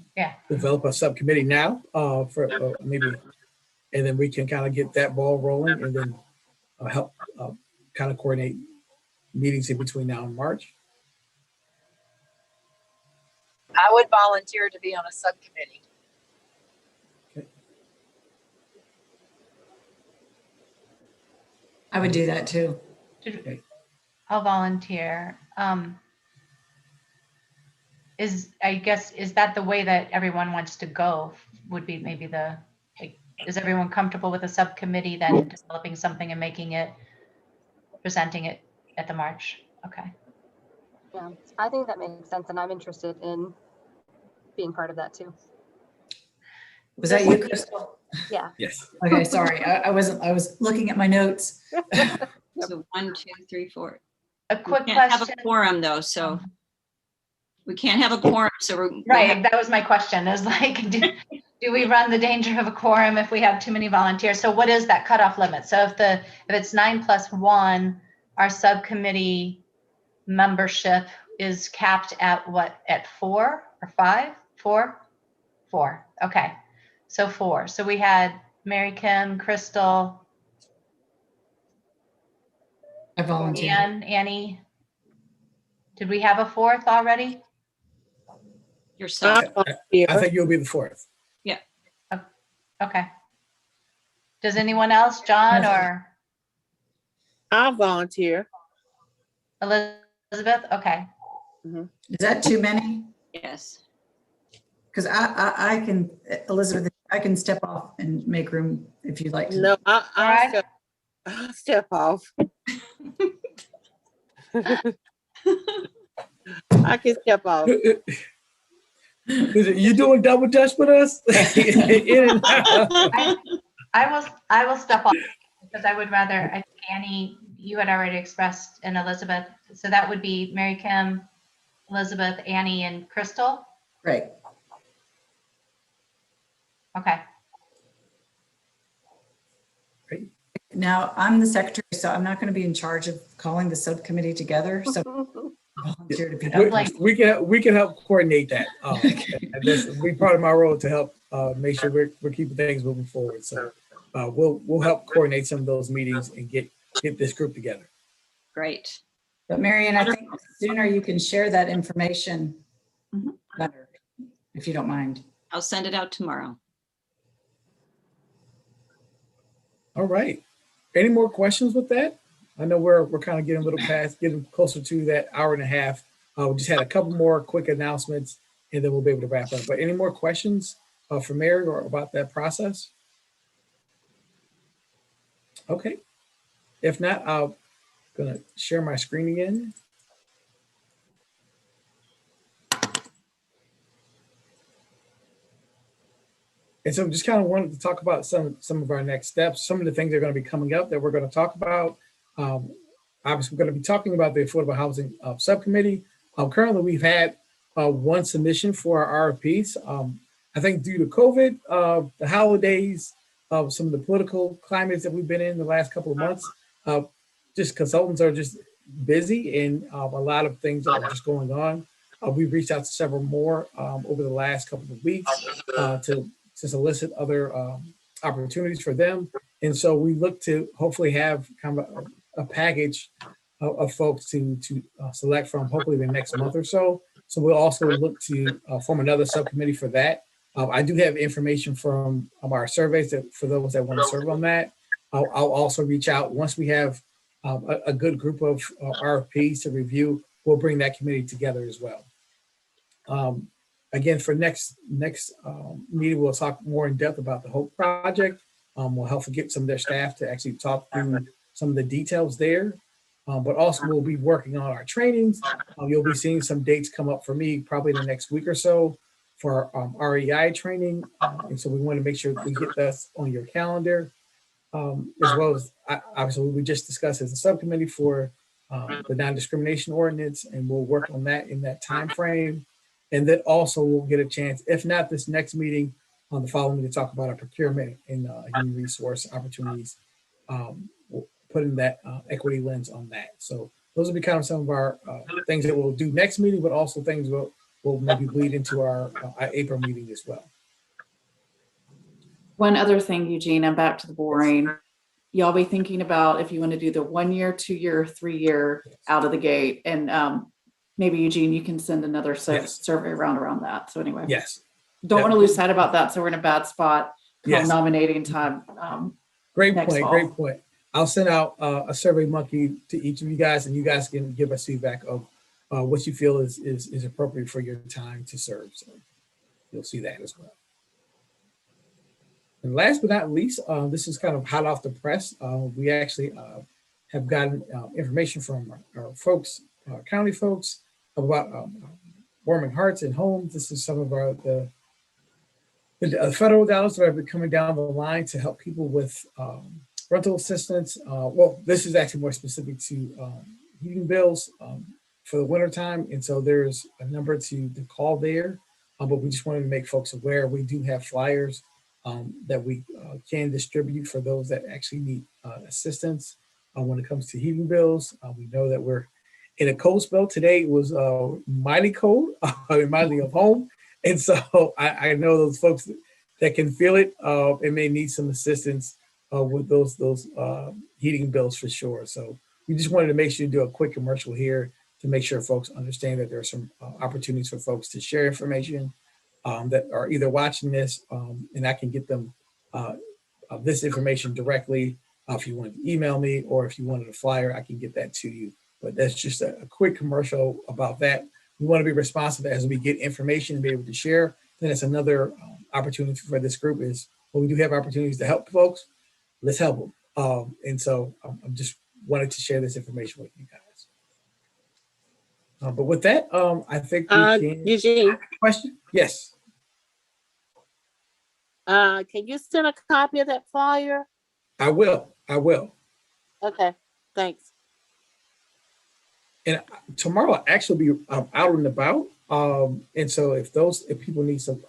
develop a subcommittee now for maybe, and then we can kind of get that ball rolling, and then help kind of coordinate meetings in between now and March? I would volunteer to be on a subcommittee. Okay. I would do that too. Okay. I'll volunteer. Is that the way that everyone wants to go? Would be maybe is everyone comfortable with a subcommittee then developing something and presenting it at the March? Okay. Yeah, I think that makes sense, and I'm interested in being part of that too. Was that you, Crystal? Yeah. Yes. Okay, sorry. I was looking at my notes. So 1, 2, 3, 4. A quick We can't question. have a quorum though, so we can't have a quorum. So we're Right. That was my question, is like, do we run the danger of a quorum if we have too many volunteers? So what is that cutoff limit? So if it's 9+1, our subcommittee membership is capped at what, at 4 or 5? 4? 4. Okay. So 4. So we had Mary Kim, Crystal, I volunteered. Annie. Did we have a 4th already? yourself. I think you'll be the 4th. Okay. Does anyone else, John or I'll volunteer. Elizabeth? Okay. Is that too many? Yes. Because I can, Elizabeth, I can step off and make room if you'd like to. No, All right. I'll step off. I can step off. You doing double dutch with us? In and out. I will step off because I would rather, I think Annie, you had already expressed, and Elizabeth, so that would be Mary Kim, Elizabeth, Annie, and Crystal. Great. Okay. Now, I'm the secretary, so I'm not going to be in charge of calling the subcommittee together. So volunteer to be that. We can help coordinate that. And this will be part of my role to help make sure we're keeping things moving forward. So we'll help coordinate some of those meetings and get this group together. Great. But Marion, I think the sooner you can share that information, better, if you don't mind. I'll send it out tomorrow. All right. Any more questions with that? I know we're kind of getting a little past, getting closer to that hour and a half. We just had a couple more quick announcements and then we'll be able to wrap up. But any more questions for Mary or about that process? Okay. If not, I'm gonna share my screen again. And so just kind of wanted to talk about some of our next steps, some of the things that are going to be coming up that we're going to talk about. Obviously, we're going to be talking about the Affordable Housing Subcommittee. Currently, we've had one submission for our RFPs. I think due to COVID, the holidays, some of the political climates that we've been in the last couple of months, just consultants are just busy and a lot of things are just going on. We've reached out to several more over the last couple of weeks to solicit other opportunities for them. And so we look to hopefully have kind of a package of folks to select from hopefully the next month or so. So we'll also look to form another subcommittee for that. I do have information from our surveys that for those that want to serve on that. I'll also reach out once we have a good group of RFPs to review, we'll bring that committee together as well. Again, for next meeting, we'll talk more in depth about the Hoke project. We'll help get some of their staff to actually talk through some of the details there. But also we'll be working on our trainings. You'll be seeing some dates come up for me probably in the next week or so for REI training. And so we want to make sure we get that on your calendar, as well as obviously we just discussed as a subcommittee for the non-discrimination ordinance, and we'll work on that in that time frame. And then also we'll get a chance, if not this next meeting, on the following to talk about our procurement and human resource opportunities, putting that equity lens on that. So those will be kind of some of our things that we'll do next meeting, but also things we'll maybe bleed into our April meeting as well. One other thing, Eugene, and back to the boring. Y'all be thinking about if you want to do the 1 year, 2 year, 3 year out of the gate. And maybe Eugene, you can send another survey around that. So anyway, don't want to lose sight about that. So we're in a bad spot come nominating time. Great point. Great point. I'll send out a survey monkey to each of you guys, and you guys can give us feedback of what you feel is appropriate for your time to serve. So you'll see that as well. And last but not least, this is kind of hot off the press. We actually have gotten information from our folks, county folks, about warming hearts and homes. This is some of the federal dollars that have been coming down the line to help people with rental assistance. Well, this is actually more specific to heating bills for the wintertime. And so there's a number to call there, but we just wanted to make folks aware. We do have flyers that we can distribute for those that actually need assistance when it comes to heating bills. We know that we're in a cold spell. Today was mighty cold, reminding me of home. And so I know those folks that can feel it and may need some assistance with those heating bills for sure. So we just wanted to make sure to do a quick commercial here to make sure folks understand that there are some opportunities for folks to share information that are either watching this and I can get them this information directly. If you want to email me or if you wanted a flyer, I can get that to you. But that's just a quick commercial about that. We want to be responsive as we get information and be able to share. Then it's another opportunity for this group is, well, we do have opportunities to help folks. Let's help them. And so I'm just wanted to share this information with you guys. But with that, I think we can. Eugene, Question? Yes, can you send a copy of that flyer? I will. I will. Okay, thanks. And tomorrow I'll actually be out and about. And so if people need some,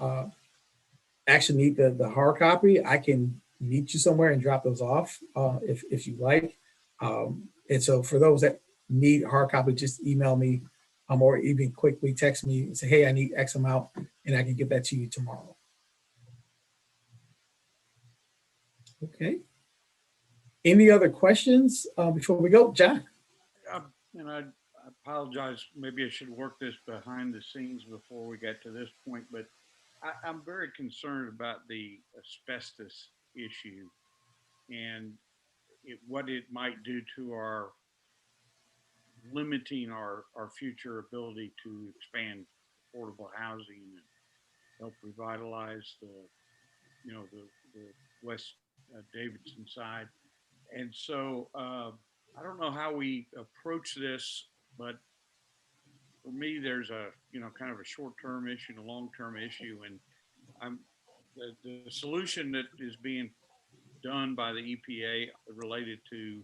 actually need the hard copy, I can meet you somewhere and drop those off if you like. And so for those that need hard copy, just email me or even quickly text me and say, hey, I need X amount, and I can get that to you tomorrow. Okay. Any other questions before we go, John? And I apologize, maybe I should work this behind the scenes before we get to this point, but I'm very concerned about the asbestos issue and what it might do to our limiting our future ability to expand affordable housing and help revitalize the West Davidson side. And so I don't know how we approach this, but for me, there's a kind of a short-term issue and a long-term issue, and the solution that is being done by the EPA related to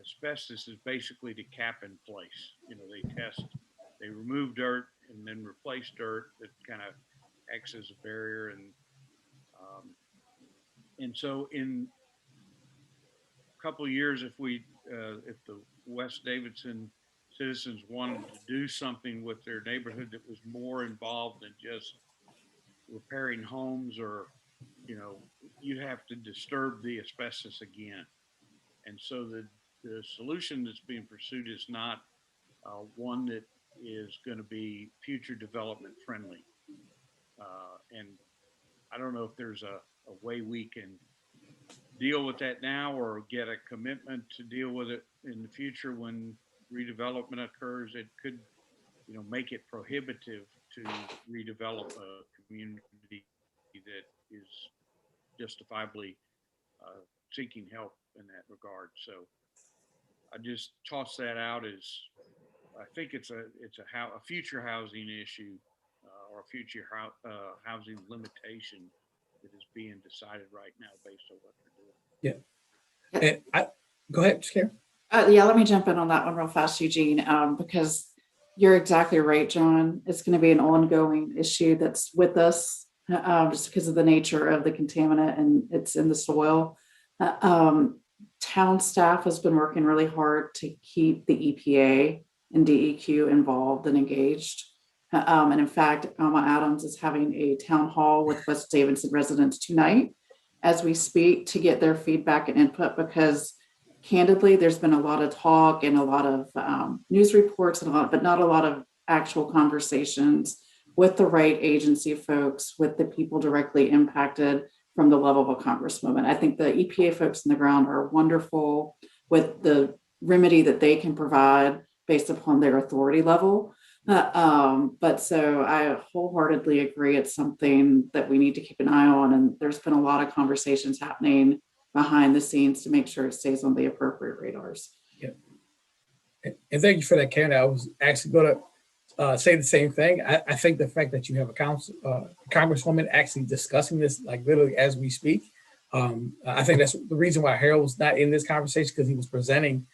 asbestos is basically to cap in place. They remove dirt and then replace dirt that kind of acts as a barrier, and so in a couple of years, if the West Davidson citizens wanted to do something with their neighborhood that was more involved than just repairing homes, or you'd have to disturb the asbestos again. And so the solution that's being pursued is not one that is going to be future development friendly. And I don't know if there's a way we can deal with that now or get a commitment to deal with it in the future when redevelopment occurs. It could, make it prohibitive to redevelop a community that is justifiably seeking help in that regard. So I just toss that out as I think it's a future housing issue or a future housing limitation that is being decided right now based on what they're doing. Yeah. And go ahead, Karen. Yeah, let me jump in on that one real fast, Eugene, because you're exactly right, John. It's going to be an ongoing issue that's with us just because of the nature of the contaminant and it's in the soil. Town staff has been working really hard to keep the EPA and DEQ involved and engaged. And in fact, Alma Adams is having a town hall with West Davidson residents tonight as we speak to get their feedback and input, because candidly, there's been a lot of talk and a lot of news reports and but not a lot of actual conversations with the right agency folks, with the people directly impacted from the level of a congresswoman. I think the EPA folks on the ground are wonderful with the remedy that they can provide based upon their authority level. But so I wholeheartedly agree it's something that we need to keep an eye on. And there's been a lot of conversations happening behind the scenes to make sure it stays on the appropriate radars. Yeah. And thank you for that, Karen. I was actually going to say the same thing. I think the fact that you have a congresswoman actually discussing this, like literally as we speak, I think that's the reason why Harold was not in this conversation, because he was presenting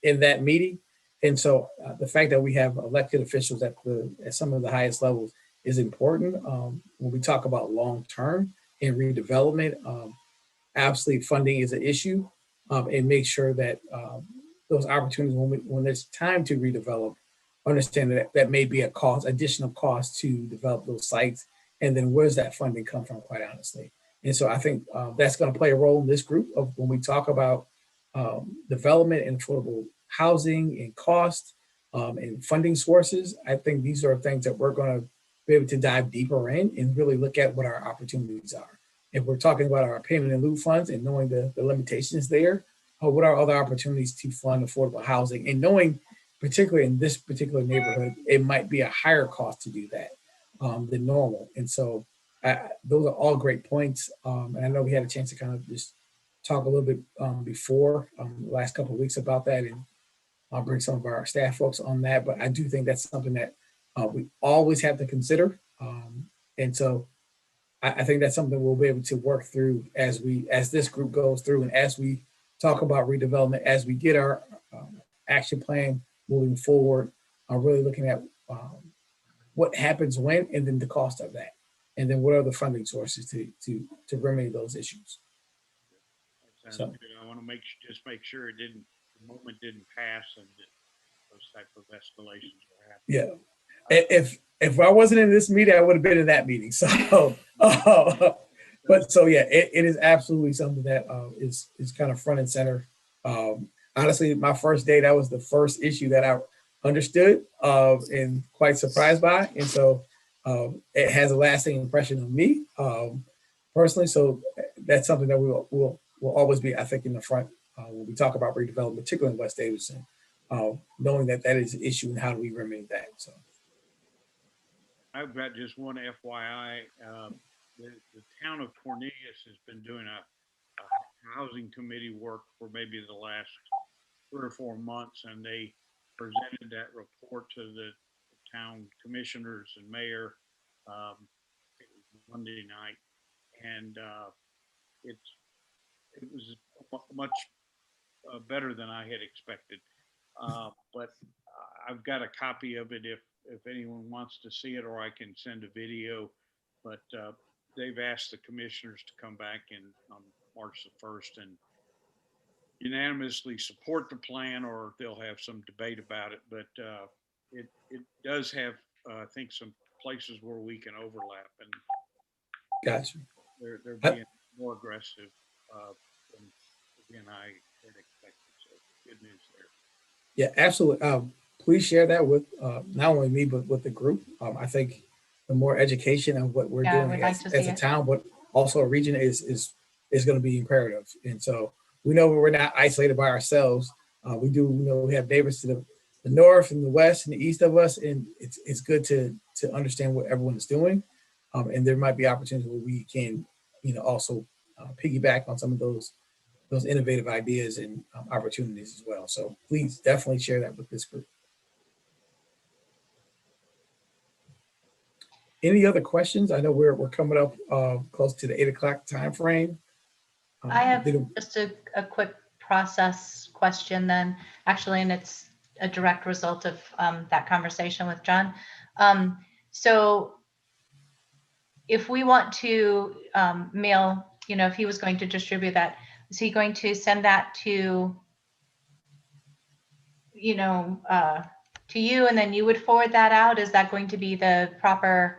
in that meeting. And so the fact that we have elected officials at some of the highest levels is important. When we talk about long-term and redevelopment, absolutely funding is an issue, and make sure that those opportunities when there's time to redevelop, understand that may be a cost, additional cost to develop those sites. And then where's that funding come from, quite honestly? And so I think that's going to play a role in this group of when we talk about development and affordable housing and cost and funding sources. I think these are things that we're going to be able to dive deeper in and really look at what our opportunities are. If we're talking about our payment in lieu funds and knowing the limitations there, what are other opportunities to fund affordable housing, and knowing, particularly in this particular neighborhood, it might be a higher cost to do that than normal. And so those are all great points. And I know we had a chance to kind of just talk a little bit before the last couple of weeks about that. And I'll bring some of our staff folks on that, but I do think that's something that we always have to consider. And so I think that's something we'll be able to work through as this group goes through and as we talk about redevelopment, as we get our action plan moving forward, really looking at what happens when, and then the cost of that. And then what are the funding sources to remedy those issues. Sounds So- good. I want to just make sure the moment didn't pass and that those type of escalations were happening. Yeah. If I wasn't in this meeting, I would have been in that meeting. So, but so yeah, it is absolutely something that is kind of front and center. Honestly, my first day, that was the first issue that I understood and quite surprised by. And so it has a lasting impression on me personally. So that's something that will always be, I think, in the front when we talk about redevelopment, particularly in West Davidson, knowing that is an issue and how do we remedy that. So I've got just one FYI. The town of Cornelius has been doing a housing committee work for maybe the last 3 or 4 months, and they presented that report to the town commissioners and mayor Monday night, and it was much better than I had expected. But I've got a copy of it if anyone wants to see it, or I can send a video. But they've asked the commissioners to come back on March the 1st and unanimously support the plan, or they'll have some debate about it. But it does have, I think, some places where we can overlap, and gotcha. they're being more aggressive than I had expected. So good news there. Yeah, absolutely. Please share that with not only me, but with the group. I think the more education of what we're doing as a town, but also a region is going to be imperative. And so we know we're not isolated by ourselves. We have neighbors to the north and the west and the east of us, and it's good to understand what everyone is doing. And there might be opportunities where we can, also piggyback on some of those innovative ideas and opportunities as well. So please definitely share that with this group. Any other questions? I know we're coming up close to the 8 o'clock time frame. I have just a quick process question then, actually, and it's a direct result of that conversation with John. So if we want to mail, if he was going to distribute that, is he going to send that to you and then you would forward that out? Is that going to be the proper,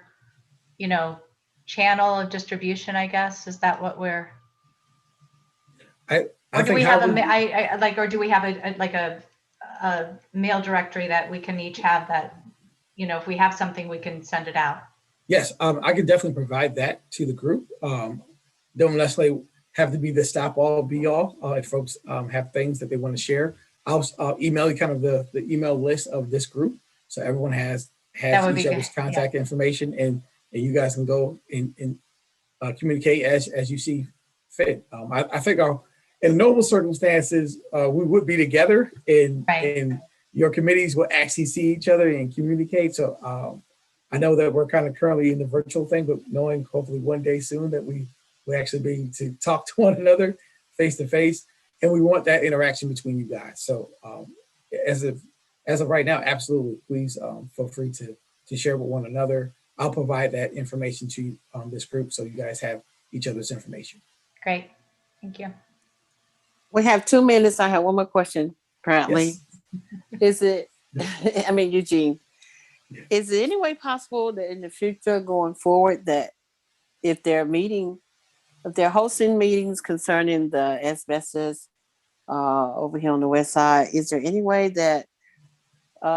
channel of distribution, I guess? Is that what we're... Or do we have a mail directory that we can each have that, if we have something, we can send it out? Yes, I can definitely provide that to the group. Don't necessarily have to be the stop all be all. If folks have things that they want to share, I'll email you kind of the email list of this group, so everyone has each other's contact information, and you guys can go and communicate as you see fit. I think in normal circumstances, we would be together, and your committees will actually see each other and communicate. So I know that we're kind of currently in the virtual thing, but knowing hopefully one day soon that we actually be able to talk to one another face to face, and we want that interaction between you guys. So as of right now, absolutely, please feel free to share with one another. I'll provide that information to this group so you guys have each other's information. Great, thank you. We have 2 minutes. I have one more question, apparently. Yes. Is it, Eugene, is it any way possible that in the future going forward that if they're hosting meetings concerning the asbestos over here on the west side, is there any way that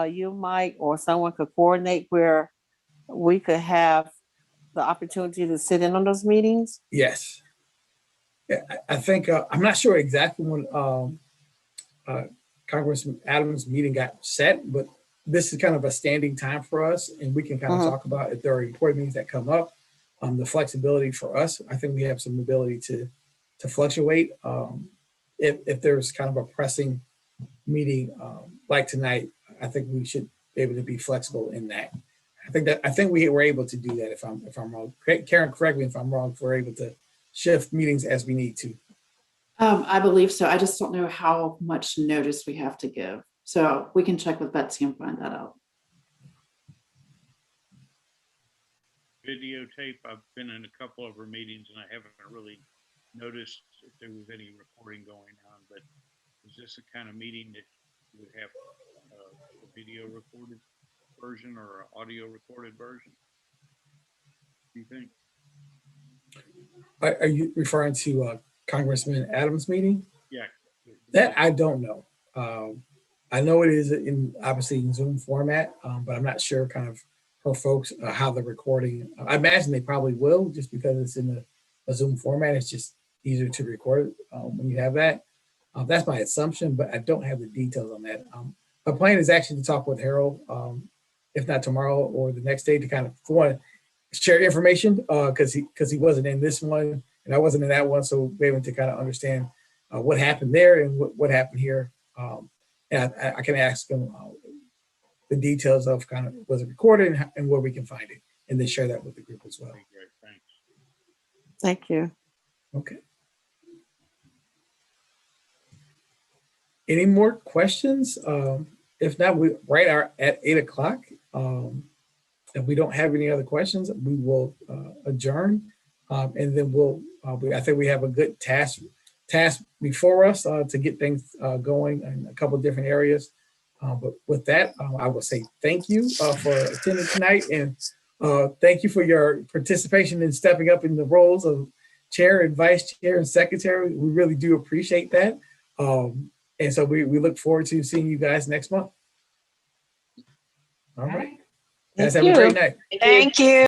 you might or someone could coordinate where we could have the opportunity to sit in on those meetings? Yes. Yeah, I think, I'm not sure exactly when Congressman Adams' meeting got set, but this is kind of a standing time for us, and we can kind of talk about if there are important meetings that come up. The flexibility for us, I think we have some ability to fluctuate if there's kind of a pressing meeting like tonight, I think we should be able to be flexible in that. I think we were able to do that. If I'm wrong, Karen, correct me if I'm wrong. If we're able to shift meetings as we need to. I believe so. I just don't know how much notice we have to give. So we can check with Betsy and find that out. Videotape, I've been in a couple of her meetings and I haven't really noticed if there was any recording going on, but is this the kind of meeting that would have a video recorded version or an audio recorded version? Do you think? Are you referring to Congressman Adams' meeting? Yeah. That I don't know. I know it is obviously in Zoom format, but I'm not sure kind of her folks how the recording. I imagine they probably will, just because it's in a Zoom format. It's just easier to record when you have that. That's my assumption, but I don't have the details on that. My plan is actually to talk with Harold, if not tomorrow or the next day, to kind of share information because he wasn't in this one and I wasn't in that one, so we're able to kind of understand what happened there and what happened here. And I can ask him the details of kind of was it recorded and where we can find it, and then share that with the group as well. Great, thanks. Thank you. Okay. Any more questions? If not, we right at 8 o'clock. If we don't have any other questions, we will adjourn, and then I think we have a good task before us to get things going in a couple of different areas. But with that, I will say thank you for attending tonight, and thank you for your participation in stepping up in the roles of chair and vice chair and secretary. We really do appreciate that. And so we look forward to seeing you guys next month. All right. Guys, have a great night. Thank you.